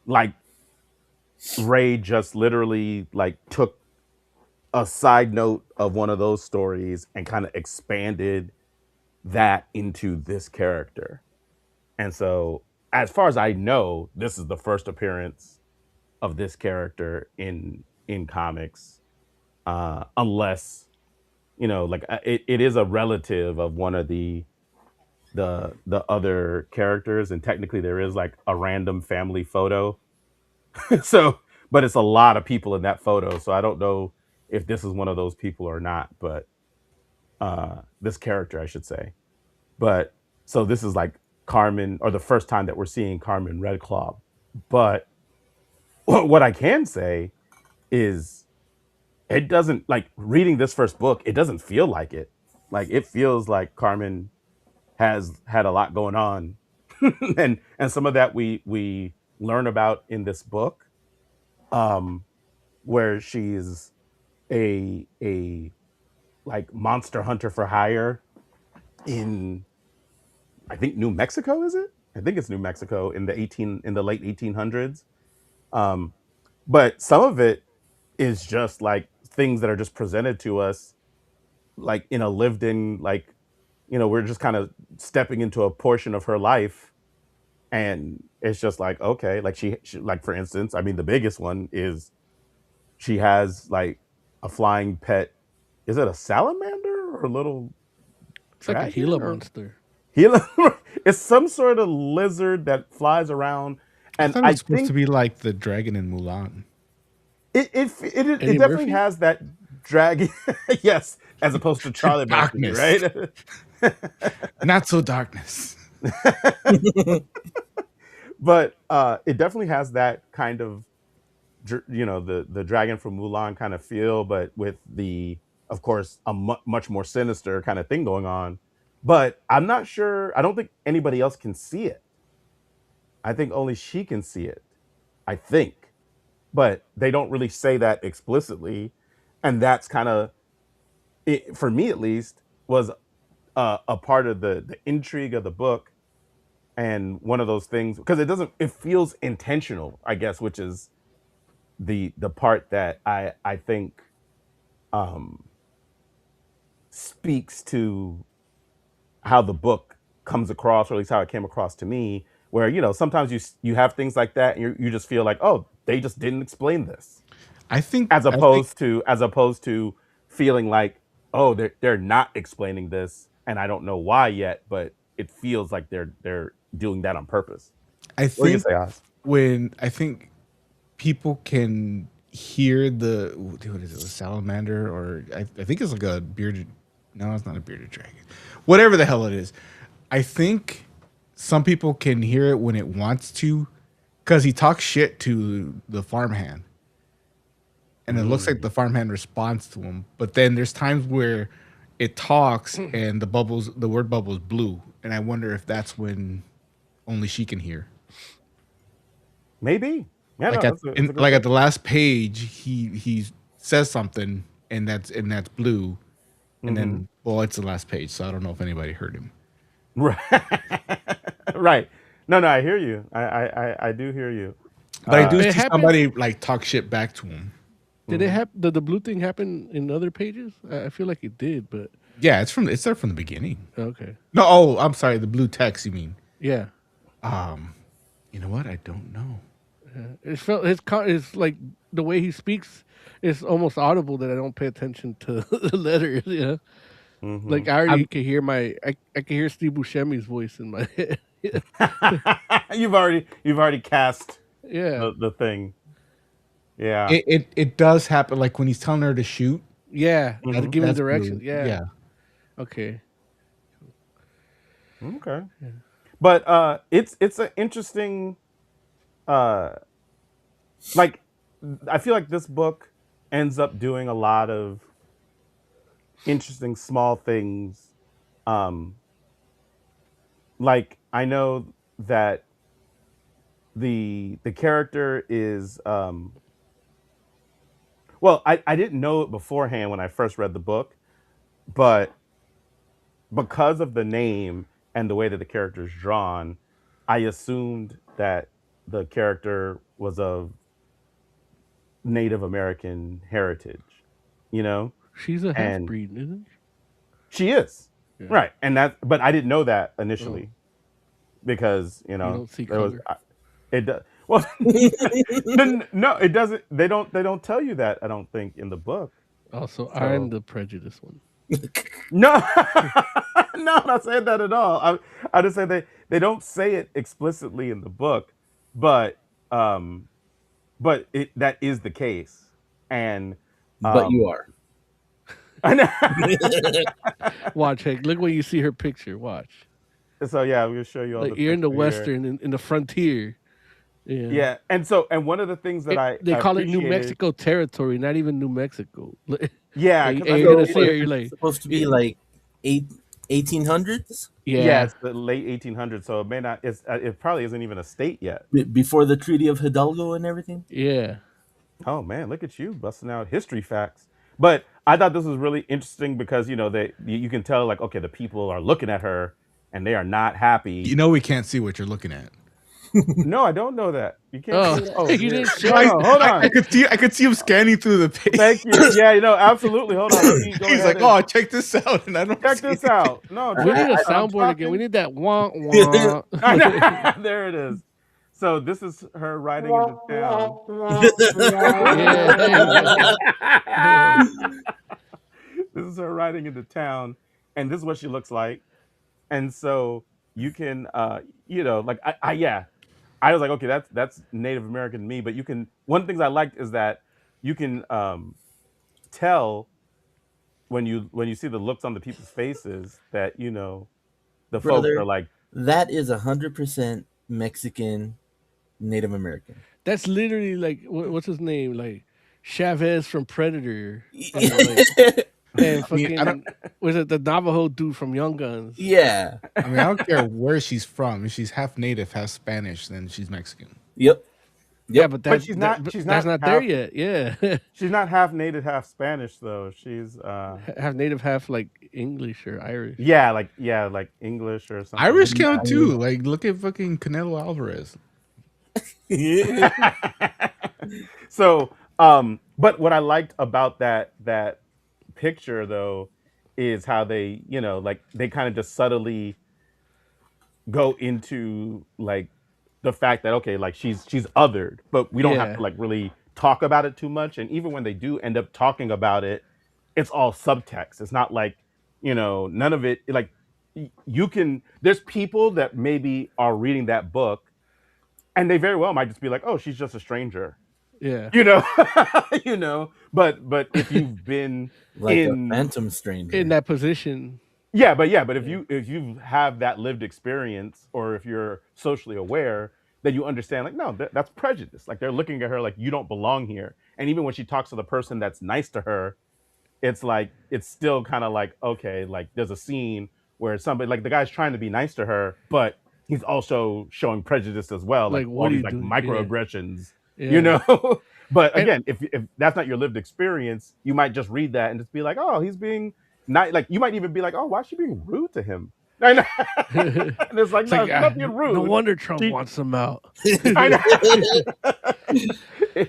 B: like Ray just literally like took a side note of one of those stories and kind of expanded that into this character. And so as far as I know, this is the first appearance of this character in comics, unless like it is a relative of one of the other characters, and technically there is like a random family photo. So but it's a lot of people in that photo, so I don't know if this is one of those people or not, but this character I should say. But so this is like Carmen, or the first time that we're seeing Carmen Red Claw. But what I can say is it doesn't, like, reading this first book, it doesn't feel like it. Like it feels like Carmen has had a lot going on. And some of that we learn about in this book, um where she's a like monster hunter for hire in, I think, New Mexico, is it? I think it's New Mexico in the late 1800s. Um, but some of it is just like things that are just presented to us, like in a lived in, like, we're just kind of stepping into a portion of her life, and it's just like, okay, like she like, for instance, I mean, the biggest one is she has like a flying pet. Is it a salamander or a little
E: It's like a
B: dragon
E: Gila
B: or
E: monster.
B: Gila? It's some sort of lizard that flies around,
D: I
B: and
D: thought it
B: I
D: was supposed to
B: think
D: be like the dragon in Mulan.
B: it
E: Eddie
B: definitely
E: Murphy?
B: has that dragging, yes, as opposed to Charlie Mercury,
D: Darkness.
B: right?
D: Not so darkness.
B: But it definitely has that kind of, the dragon from Mulan kind of feel, but with of course, a much more sinister kind of thing going on. But I'm not sure. I don't think anybody else can see it. I think only she can see it. I think, but they don't really say that explicitly, and that's kind of it, for me at least, was a part of the intrigue of the book, and one of those things because it feels intentional, I guess, which is the part that I think um speaks to how the book comes across, or at least how it came across to me, where sometimes you have things like that and you just feel like, oh, they just didn't explain this,
D: I think
B: as opposed to feeling like, oh, they're not explaining this and I don't know why yet, but it feels like they're doing that on purpose.
D: I
B: What do you
D: think
B: say, Oz?
D: when I think people can hear what is it, a salamander, or I think it's like a bearded. No, it's not a bearded dragon. Whatever the hell it is, I think some people can hear it when it wants to, because he talks shit to the farmhand, and it looks like the farmhand responds to him. But then there's times where it talks and the word bubbles blue, and I wonder if that's when only she can hear.
B: Maybe. Yeah,
D: Like
B: no,
D: at
B: that's a good
D: like
B: point.
D: at the last page, he says something, and that's blue, and then it's the last page, so I don't know if anybody heard him.
B: Right. Right. No, I hear you. I do hear you.
D: But I do
E: It
D: see
E: happened-
D: somebody like talk shit back to him.
E: Did it happen? Did the blue thing happen in other pages? I feel like it did, but
D: Yeah, it's there from the beginning.
E: okay.
D: No, oh, I'm sorry, the blue text. You mean?
E: Yeah.
D: You know what? I don't know.
E: It felt it's like the way he speaks is almost audible that I don't pay attention to the letters. Yeah, like I already can hear I can hear Steve Buscemi's voice in my head.
B: You've already cast
E: Yeah,
B: the thing. Yeah.
D: It does happen, like when he's telling her to shoot.
E: yeah, giving
D: That's
E: directions.
D: blue.
E: Yeah, okay.
B: Okay. But it's an interesting like I feel like this book ends up doing a lot of interesting small things. Like I know that the character is well, I didn't know it beforehand when I first read the book, but because of the name and the way that the character is drawn, I assumed that the character was of Native American heritage, you know?
E: She's a half
B: And
E: breed, isn't
B: she is.
E: Yeah.
B: Right. But I didn't know that initially because,
E: You don't see
B: there was
E: color.
B: it does well no, it doesn't they don't tell you that, I don't think, in the book.
E: Also,
B: So
E: I'm the prejudiced one.
B: no, no, I'm not saying that at all. I just say they don't say it explicitly in the book, but that is the case, and
F: But you are.
B: I know.
E: Watch, hey, look when you see her picture. Watch,
B: So yeah, we'll show you all
E: like
B: the
E: you're in the
B: picture here.
E: Western, in the frontier. Yeah,
B: Yeah, and one of the things that
E: they
B: I
E: call it New
B: appreciated-
E: Mexico territory, not even New Mexico.
B: Yeah,
E: And
B: 'cause
E: you're
B: I
E: gonna
B: know-
E: see her. You're like,
F: supposed to be like 1800s
B: yeah, it's the late 1800s, so it may not. It probably isn't even a state yet.
F: before the Treaty of Hidalgo and everything.
E: yeah.
B: Oh man, look at you busting out history facts. But I thought this was really interesting because you can tell, like, okay, the people are looking at her and they are not happy.
D: You know, we can't see what you're looking at.
B: No, I don't know that. You can't.
E: Oh,
B: see it. Oh,
E: you
B: here.
E: didn't
B: No,
E: say-
B: no, hold on.
D: I could see him scanning through the page.
B: Thank you. Yeah, absolutely. Hold on. Let me go
D: He's
B: ahead
D: like,
B: and
D: "Oh, check this out," and I don't
B: check
D: see
B: this
D: anything.
B: out. No,
E: We need a
B: I'm
E: soundboard again.
B: talking-
E: We need that wah wah.
B: There it is. So this is her riding into town.
E: Yeah.
B: This is her riding into town, and this is what she looks like. And so you can, like I was like, okay, that's Native American to me. But you can. One of the things I liked is that you can tell when you see the looks on the people's faces, that the folks are
F: Brother,
B: like,
F: that is 100% Mexican Native American.
E: That's literally like what's his name, like Chavez from Predator, like and
D: I mean, I don't.
E: fucking was it the Navajo dude from Young Guns?
F: Yeah.
D: I mean, I don't care where she's from. If she's half native, half Spanish, then she's Mexican.
F: Yep.
E: Yeah,
F: Yep.
E: but
B: but she's not
E: that's not there
B: half
E: yet. Yeah,
B: she's not half native, half Spanish though. She's
E: half native, half like English or Irish.
B: like English or something.
D: Irish count too. Like, look at fucking Canelo Alvarez.
B: So, but what I liked about that picture though is how they, like they kind of just subtly go into like the fact that okay, like she's othered, but we don't have
E: Yeah,
B: to like really talk about it too much. And even when they do end up talking about it, it's all subtext. It's not like, none of it like you can there's people that maybe are reading that book and they very well might just be like, oh, she's just a stranger.
E: yeah.
B: you know but if you've been
F: Like a
B: in
F: phantom stranger.
E: In that position,
B: but if you have that lived experience, or if you're socially aware, then you understand like, no, that's prejudice. Like they're looking at her like you don't belong here. And even when she talks to the person that's nice to her, it's like it's still kind of like, okay, like there's a scene where somebody, like the guy's trying to be nice to her, but he's also showing prejudice as well, like
E: like
B: all
E: what are
B: these
E: you
B: like
E: doing?
B: microaggressions,
E: Yeah.
B: but
E: And
B: again, if that's not your lived experience, you might just read that and just be like, oh, he's being not, like you might even be like, oh, why is she being rude to him? And it's like,
E: it's
B: no,
E: like
B: she's not being
E: no
B: rude.
E: wonder Trump
B: She,
E: wants them out.
B: I know.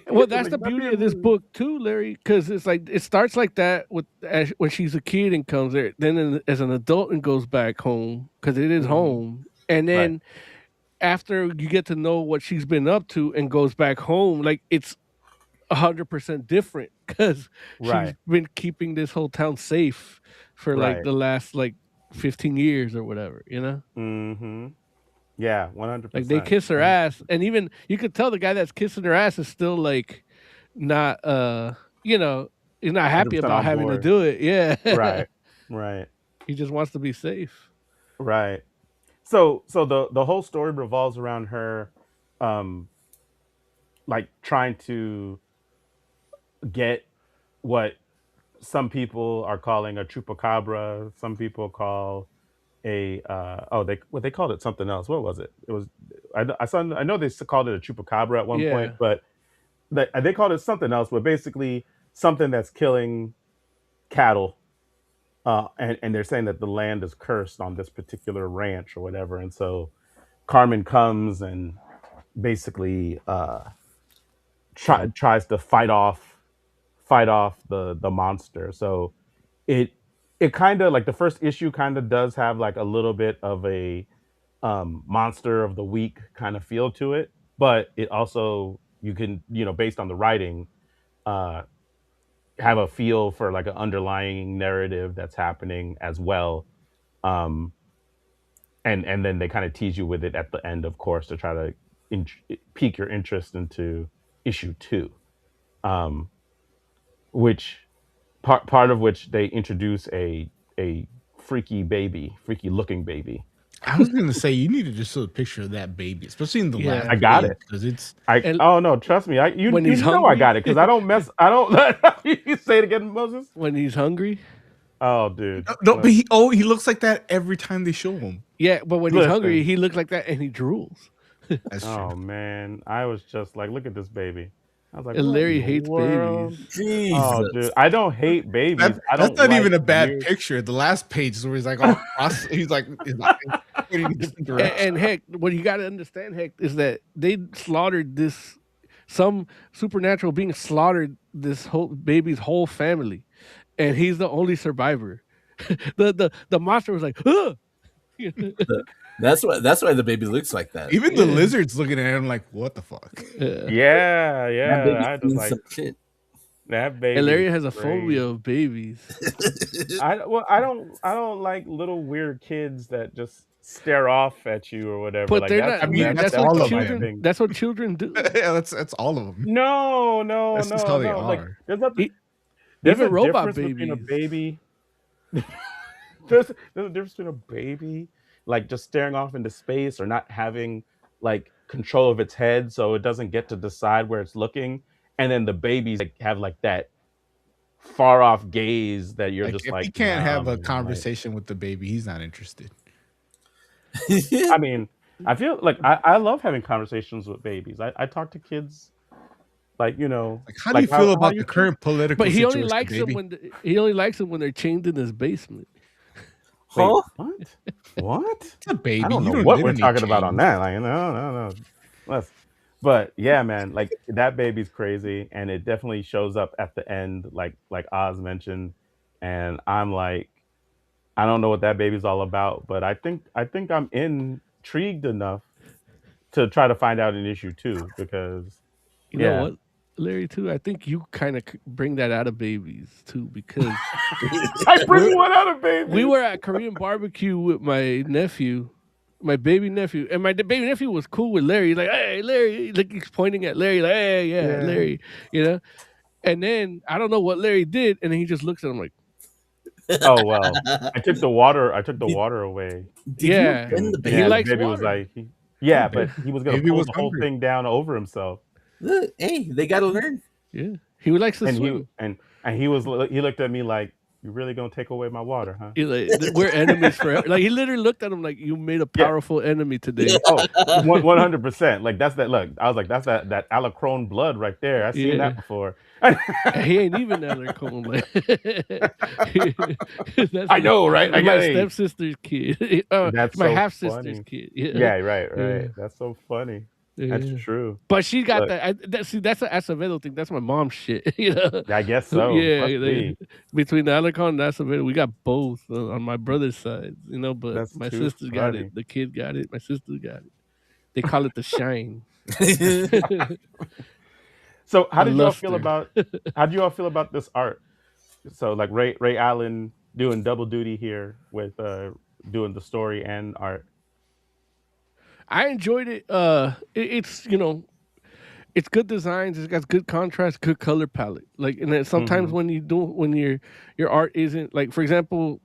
E: Well, that's
B: Like,
E: the
B: not
E: beauty
B: being
E: of this
B: rude.
E: book too, Larry, because it's like it starts like that with when she's a kid and comes there, then as an adult and goes back home because it is
B: Mhm.
E: home, and
B: Right.
E: then after you get to know what she's been up to and goes back home, like it's 100% different because she's
B: Right.
E: been keeping this whole town safe for like
B: Right.
E: the last like 15 years or whatever,
B: Mm-hmm. Yeah,
E: Like they
B: 100%.
E: kiss her ass, and even you could tell the guy that's kissing her ass is still like not he's not happy
B: 100%
E: about
B: on
E: having to
B: board.
E: do it. Yeah.
B: Right. Right.
E: He just wants to be safe.
B: Right. So the whole story revolves around her, um, like trying to get what some people are calling a chupacabra, some people call a they called it something else. What was it? It was I know they called it a chupacabra at one point,
E: Yeah.
B: but they called it something else. But basically, something that's killing cattle, and they're saying that the land is cursed on this particular ranch or whatever. And so Carmen comes and basically tries to fight off the monster. So it it kind of like the first issue kind of does have like a little bit of a monster of the week kind of feel to it, but it also, you can, based on the writing, uh have a feel for like an underlying narrative that's happening as well. um and then they kind of tease you with it at the end, of course, to try to in- pique your interest into issue 2, um which part of which they introduce a freaky looking baby.
D: I was gonna say you need to just show a picture of that baby, especially in the
E: Yeah.
D: last.
B: I got
D: page,
B: it.
D: because it's
E: And
B: Oh no, trust me. You
E: when he's
B: know I
E: hungry,
B: got it because I don't mess. I don't. You say it again, Moses.
E: when he's hungry.
B: Oh, dude.
D: no, but he looks like that every time they show him.
E: Yeah, but when he's hungry,
B: Listen.
E: he looks like that and he drools.
D: That's true.
B: Oh man, I was just like, look at this baby. I was like,
E: And
B: what
E: Larry
B: in the
E: hates
B: world?
E: babies.
B: Oh,
F: Jesus.
B: dude, I don't hate babies. I
D: That's
B: don't
D: not
B: like
D: even a bad
B: weird.
D: picture. The last page is where he's like, all cross, he's like pointing in different directions.
E: And heck, what you got to understand, heck, is that they slaughtered this. Some supernatural being slaughtered this whole baby's whole family, and he's the only survivor. The monster was like, ugh!
F: That's why the baby looks like that.
D: Even the lizard's looking at him like, what the fuck?
B: Yeah,
F: That
B: yeah.
F: baby
B: I just
F: seen
B: like
F: some shit.
B: that baby.
E: And Larry
B: is
E: has a
B: crazy.
E: phobia of babies.
B: I don't like little weird kids that just stare off at you or whatever.
E: But
B: Like
E: they're
B: that's
E: not.
D: I mean,
E: That's
D: that's all
E: what
D: of
E: children.
D: them.
E: That's what children do.
D: Yeah, that's all of them.
B: No,
D: That's just how they
B: Like
D: are.
B: there's nothing.
E: E-
B: There's
E: Even
B: a
E: robot
B: difference between a
E: babies.
B: baby. there's a difference between a baby like just staring off into space or not having like control of its head so it doesn't get to decide where it's looking, and then the babies like have like that far off gaze that you're
D: Like
B: just
D: if he
B: like,
D: can't
B: nah,
D: have a
B: man. Like,
D: conversation with the baby, he's not interested.
B: I mean, I feel like I love having conversations with babies. I talk to kids like,
D: Like, how do you
B: like
D: feel
B: how
D: about
B: you
D: the
B: feel.
D: current political
E: But he only
D: situation,
E: likes them
D: baby?
E: when he only likes them when they're chained in his basement.
B: Wait,
F: Huh?
B: what? What?
D: It's a baby.
B: I don't know
D: They
B: what we're
D: don't need
B: talking about on
D: chains.
B: that. Like, no. Let's, but yeah, man, like that baby's crazy, and it definitely shows up at the end, like Oz mentioned, and I'm like, I don't know what that baby's all about, but I think I'm intrigued enough to try to find out in issue 2 because
E: You know
B: yeah,
E: what, Larry? Too. I think you kind of bring that out of babies too, because
B: I
E: we're
B: bring one out of
E: we
B: babies.
E: were at Korean barbecue with my nephew, my baby nephew, and my baby nephew was cool with Larry. He's like, "Hey, Larry!" Like he's pointing at Larry, like, "Hey, yeah,
B: Yeah.
E: Larry," you know. And then I don't know what Larry did, and then he just looks at him like,
B: Oh well, I took the water. I took the
F: Did,
B: water away,
F: did you
E: "Yeah,
F: offend the
E: he
B: yeah, the
F: baby?
E: likes
B: baby was
E: water."
B: like, yeah,
D: Ba-
B: but he was gonna
D: Baby
B: pull
D: was
B: the whole
D: hungry.
B: thing down over himself,
F: Look, hey, they gotta learn.
E: Yeah, he likes to
B: and
E: swim.
B: he looked at me like, "You really gonna take away my water, huh?"
E: He's like, "We're enemies forever." Like he literally looked at him like, "You made a
B: Yeah.
E: powerful enemy today."
B: Oh, 100%. Like that's that. Look, I was like, that's that Alacrone blood right there. I seen
E: Yeah.
B: that before.
E: And he ain't even Elder Cone. Like, that's
B: I know, right?
E: my
B: Hey,
E: stepsister's kid.
B: that's
E: My
B: so
E: half sister's
B: funny.
E: kid. Yeah,
B: Yeah, right,
E: yeah,
B: right. That's so funny. That's
E: yeah.
B: true.
E: But she got
B: Look,
E: that. See, that's an Acevedo thing. That's my mom's shit. You know.
B: I guess so.
E: Yeah,
B: Must be.
E: between the Alarcon and Acevedo, we got both on my brother's side. You know, but
B: That's
E: my
B: too
E: sister got it.
B: funny.
E: The kid got it. My sister got it. They call it the shine.
B: So, how
E: The
B: did y'all feel
E: luster.
B: about how do you all feel about this art? So, like Ray Allen doing double duty here with doing the story and art.
E: I enjoyed it. It's it's good designs. It's got good contrast, good color palette. Like, and then sometimes
B: Hmm.
E: when your art isn't like, for example,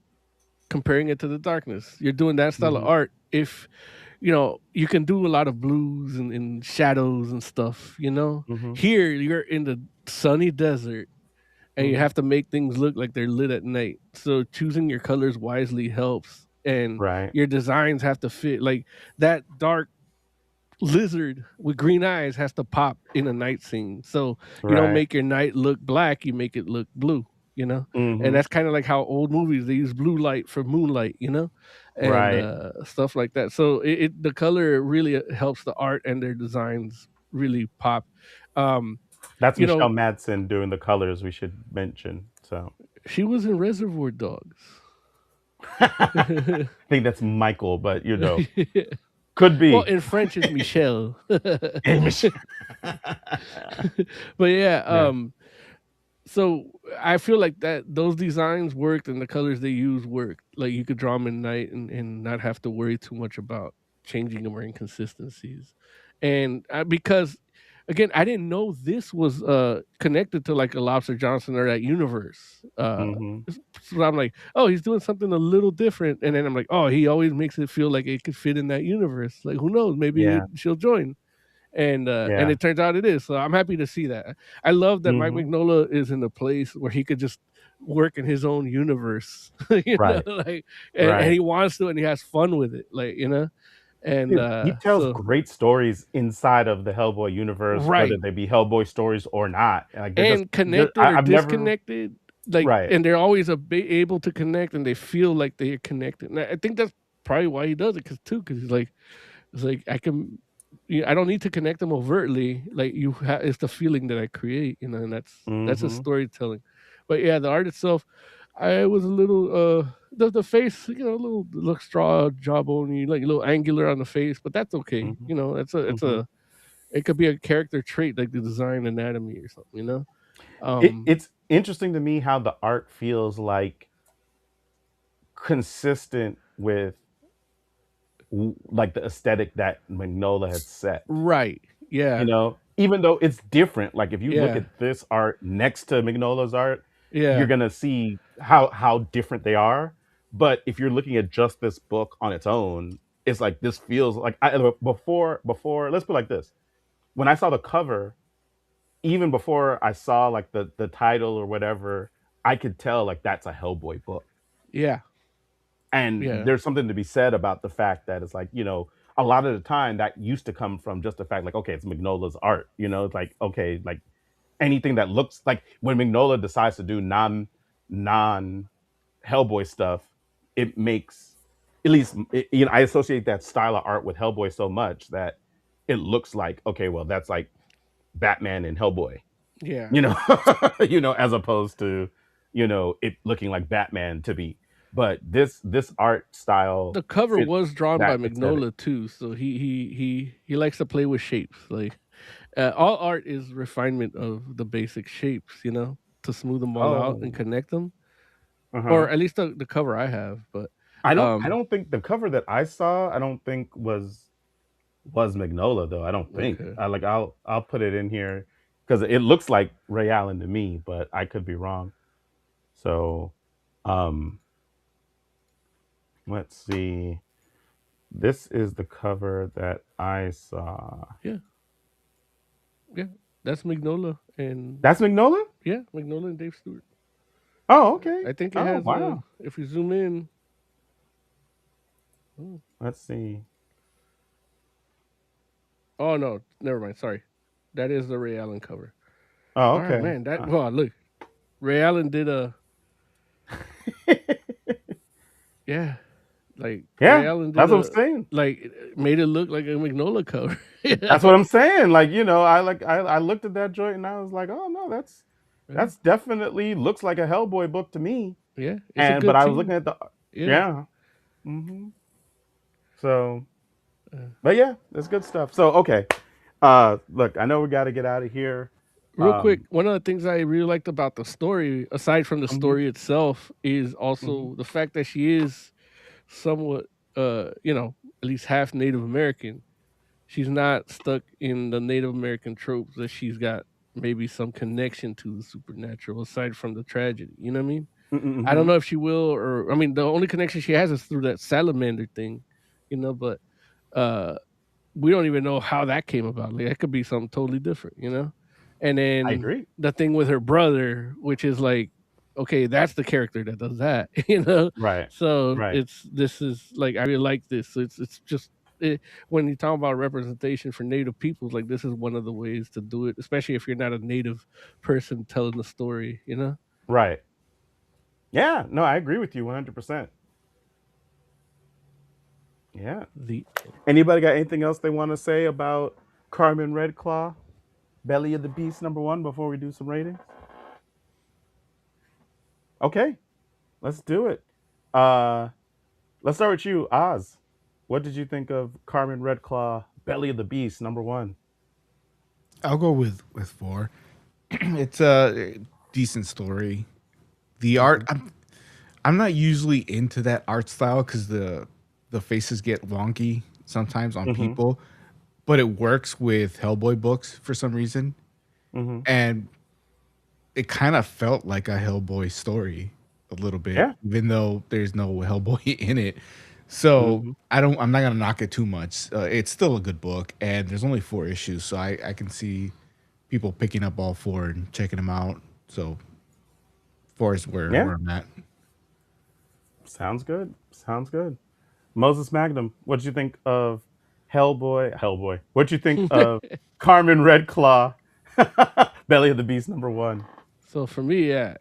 E: comparing it to the darkness, you're doing that style of
B: Hmm.
E: art. If you can do a lot of blues and shadows and stuff.
B: Hmm.
E: Here you're in the sunny desert and you
B: Hmm.
E: have to make things look like they're lit at night. So choosing your colors wisely helps, and
B: Right.
E: your designs have to fit. Like that dark lizard with green eyes has to pop in a night scene. So you don't
B: Right.
E: make your night look black, you make it look blue, you know? And
B: Hmm.
E: that's kind of like how old movies they use blue light for moonlight, and
B: Right.
E: stuff like that. So the color really helps the art and their designs really pop. Um,
B: That's
E: you
B: Michelle
E: know,
B: Madsen doing the colors. We should mention. So,
E: she was in Reservoir Dogs.
B: I think that's Michael, but could
E: Well,
B: be.
E: in French it's Michelle.
B: And Mich-
E: But yeah,
B: yeah.
E: so I feel like that those designs worked and the colors they used worked. Like you could draw them in night and not have to worry too much about changing them or inconsistencies. And because again, I didn't know this was connected to like a Lobster Johnson or that universe.
B: Hmm.
E: So I'm like, oh, he's doing something a little different, and then I'm like, oh, he always makes it feel like it could fit in that universe. Like who knows? Maybe
B: Yeah.
E: she'll join, and
B: Yeah.
E: it turns out it is. So I'm happy to see that. I love that Mike
B: Hmm.
E: Mignola is in a place where he could just work in his own universe,
B: Right.
E: like, and
B: Right.
E: he wants to, and he has fun with it, like, and
B: Dude, he tells
E: so
B: great stories inside of the Hellboy universe, whether
E: right,
B: they be Hellboy stories or not. Like they're just,
E: and connected or
B: I've never,
E: disconnected, like,
B: right.
E: and they're always able to connect, and they feel like they're connected. And I think that's probably why he does it, because he's like, it's like I can. I don't need to connect them overtly. Like it's the feeling that I create, and that's a
B: Hmm.
E: storytelling. But yeah, the art itself, I was a little the face, a little look straw jawbone, like a little angular on the face, but that's okay.
B: Hmm.
E: It's
B: Hmm.
E: a it could be a character trait like the design anatomy or something. Um,
B: It's interesting to me how the art feels like consistent with like the aesthetic that Magnola had set.
E: right. Yeah.
B: Even though it's different. Like if you look
E: Yeah.
B: at this art next to Magnola's art, you're
E: Yeah.
B: gonna see how different they are. But if you're looking at just this book on its own, it's like this feels like before. Let's put it like this: when I saw the cover, even before I saw like the title or whatever, I could tell like that's a Hellboy book.
E: Yeah.
B: And
E: Yeah.
B: there's something to be said about the fact that it's like, a lot of the time that used to come from just the fact like, okay, it's Mignola's art. It's like, okay, like anything that looks like when Mignola decides to do non Hellboy stuff, it makes at least I associate that style of art with Hellboy so much that it looks like, okay, well, that's like Batman and Hellboy,
E: Yeah.
B: you know, as opposed to, it looking like Batman to be. But this art style
E: The cover
B: fits
E: was drawn by
B: that aesthetic.
E: Mignola too, so he likes to play with shapes. Like all art is refinement of the basic shapes, to smooth them all out and
B: Oh,
E: connect them. Or
B: uh-huh.
E: at least the cover I have. But
B: I
E: um,
B: don't think the cover that I saw, I don't think was Magnola though. I don't think.
E: okay,
B: I'll put it in here because it looks like Rae Allen to me, but I could be wrong. So, um, let's see. This is the cover that I saw.
E: yeah, yeah, that's Mignola and
B: That's Magnola?
E: yeah, Mignola and Dave Stewart.
B: Oh, okay.
E: I think it
B: Oh,
E: has a.
B: wow.
E: If you zoom in, oh,
B: Let's see.
E: oh no, never mind. Sorry, that is the Ray Allen cover.
B: Oh,
E: All right,
B: okay.
E: man. That well, look, Ray Allen did a yeah. Like Ray
B: Yeah,
E: Allen did
B: that's what I'm
E: a
B: saying.
E: like made it look like a Magnolia cover.
B: That's what I'm saying. Like, I looked at that joint and I was like, oh no,
E: Yeah,
B: that's definitely looks like a Hellboy book to me.
E: yeah, it's a
B: And but
E: good
B: I was looking
E: team.
B: at the
E: Yeah.
B: yeah. hmm So,
E: Uh,
B: but yeah, that's good stuff. So, okay. Look, I know we got to get out of here.
E: Real quick,
B: Um,
E: one of the things I really liked about the story, aside from the
B: mhm,
E: story itself, is
B: mhm.
E: also the fact that she is somewhat, at least half Native American. She's not stuck in the Native American tropes that she's got maybe some connection to the supernatural aside from the tragedy. You know what I mean? I don't
B: Mhm.
E: know if she will, or I mean, the only connection she has is through that salamander thing, but uh we don't even know how that came about. Like that could be something totally different. And
B: I
E: then
B: agree.
E: the thing with her brother, which is like, okay, that's the character that does that.
B: Right.
E: So
B: Right.
E: this is like I really like this. So it's just when you talk about representation for Native peoples, like this is one of the ways to do it, especially if you're not a Native person telling the story.
B: Right. Yeah, no, I agree with you 100%. Yeah.
E: The
B: Anybody got anything else they want to say about Carmen Red Claw, Belly of the Beast #1 before we do some ratings? Okay, let's do it. Uh let's start with you, Oz. What did you think of Carmen Red Claw, Belly of the Beast #1?
D: I'll go with four. It's a decent story. The art,
B: Mhm.
D: I'm not usually into that art style because the faces get wonky sometimes on
B: Mhm.
D: people, but it works with Hellboy books for some reason,
B: Mhm.
D: and it kind of felt like a Hellboy story a little bit,
B: Yeah.
D: even though there's no Hellboy in it. So
B: Mhm.
D: I'm not gonna knock it too much. It's still a good book, and there's only 4 issues, so I can see people picking up all four and checking them out. So four is
B: Yeah.
D: where I'm at.
B: Sounds good. Sounds good. Moses Magnum, what did you think of Hellboy? Hellboy. What did you think of Carmen Red Claw, Belly of the Beast #1?
E: So for me, yeah,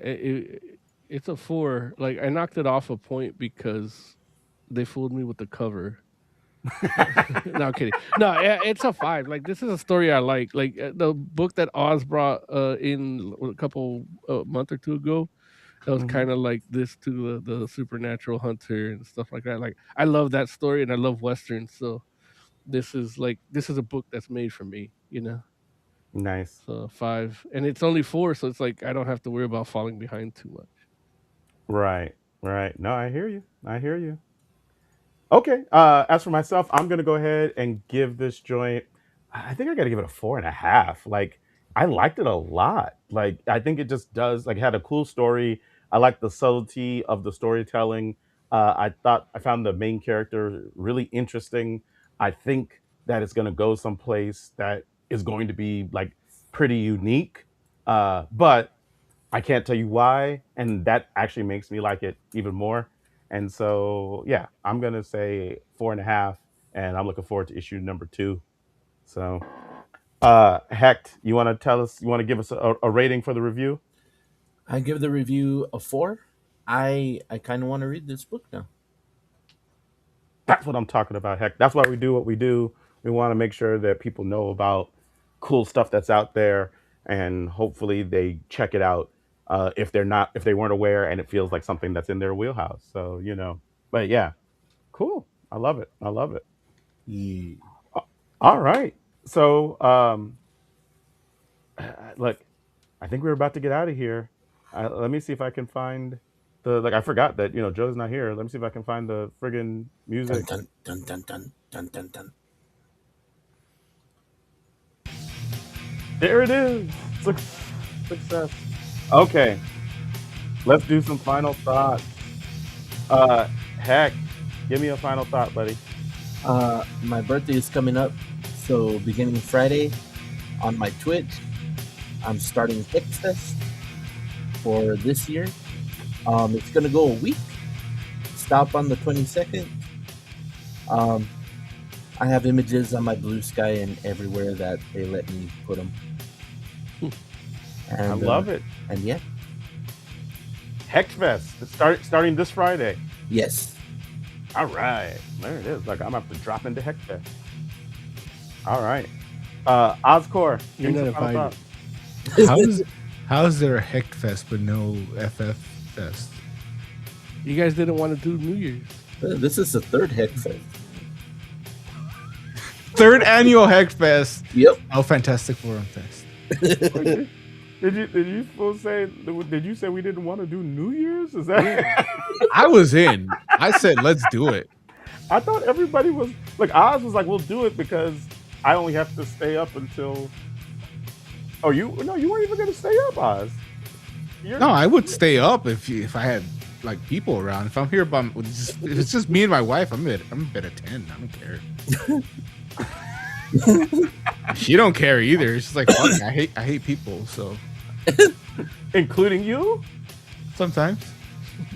E: it's a four. Like I knocked it off a point because they fooled me with the cover. No, I'm kidding. No, yeah, it's a five. Like this is a story I like. Like the book that Oz brought in a couple month or two ago. That was
B: Mhm.
E: kind of like this to the supernatural hunter and stuff like that. Like I love that story and I love westerns. So this is a book that's made for me.
B: Nice.
E: So five, and it's only four, so it's like I don't have to worry about falling behind too much.
B: Right. Right. No, I hear you. I hear you. Okay. As for myself, I'm gonna go ahead and give this joint. I think I gotta give it a 4.5. Like I liked it a lot. Like, I think it just does like had a cool story. I like the subtlety of the storytelling. I found the main character really interesting. I think that it's going to go someplace that is going to be like pretty unique. But I can't tell you why, and that actually makes me like it even more. And so, yeah, I'm gonna say 4.5, and I'm looking forward to issue number 2. So, Hecht, you want to tell us? You want to give us a rating for the review?
F: I give the review a 4. I kind of want to read this book now.
B: That's what I'm talking about, Hecht. That's why we do what we do. We want to make sure that people know about cool stuff that's out there, and hopefully they check it out if they weren't aware, and it feels like something that's in their wheelhouse. So but yeah, cool. I love it. I love it.
F: Yeah.
B: All right. So, look, I think we're about to get out of here. Let me see if I can find I forgot that Joe's not here. Let me see if I can find the friggin' music.
F: Dun, dun, dun, dun, dun, dun, dun.
B: There it is. Success. Okay. Let's do some final thoughts. Heck, give me a final thought, buddy.
F: My birthday is coming up, so beginning Friday on my Twitch, I'm starting Hexfest for this year. It's gonna go a week. Stop on the 22nd. I have images on my Blue Sky and everywhere that they let me put them. And,
B: I love it.
F: And yeah,
B: Hexfest. It's starting this Friday.
F: yes.
B: All right. There it is. Like, I'm going to have to drop into Hexfest. All right. Oscor,
E: You're
B: give me
E: not
B: some final
E: invited.
B: thoughts.
D: How's there a Hecht Fest but no FF Fest?
E: You guys didn't want to do New Year's.
F: This is the third Hexfest.
D: Third annual Hecht Fest.
F: Yep.
D: Oh, Fantastic Forum Fest.
B: Did you supposed say? Did you say we didn't want to do New Year's? Is that?
D: I was in. I said, let's do it.
B: I thought everybody was like Oz was like, we'll do it because I only have to stay up until. Oh, you weren't even gonna stay up, Oz.
D: No, I would stay up if I had like people around. If I'm here by, if it's just me and my wife, I'm in bed at 10. I don't care. She don't care either. She's like, fuck, I hate people. So,
B: including you.
D: sometimes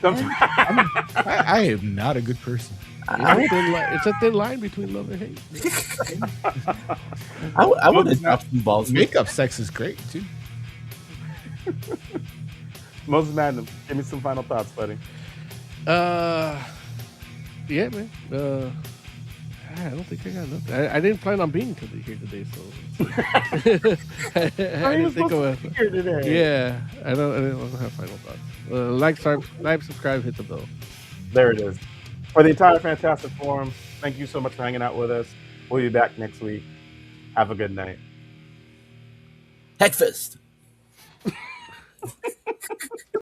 D: I am not a good person.
E: It's a thin line between love and hate.
F: I would have dropped some balls.
D: Makeup sex is great too.
B: Moses Madden, give me some final thoughts, buddy.
E: Yeah, man. I don't think I got nothing. I didn't plan on being here today, so I didn't think of it.
B: Here today.
E: Yeah, I don't have final thoughts. Like, subscribe, hit the bell.
B: There it is. For the entire Fantastic Forum, thank you so much for hanging out with us. We'll be back next week. Have a good night.
F: Hexfest.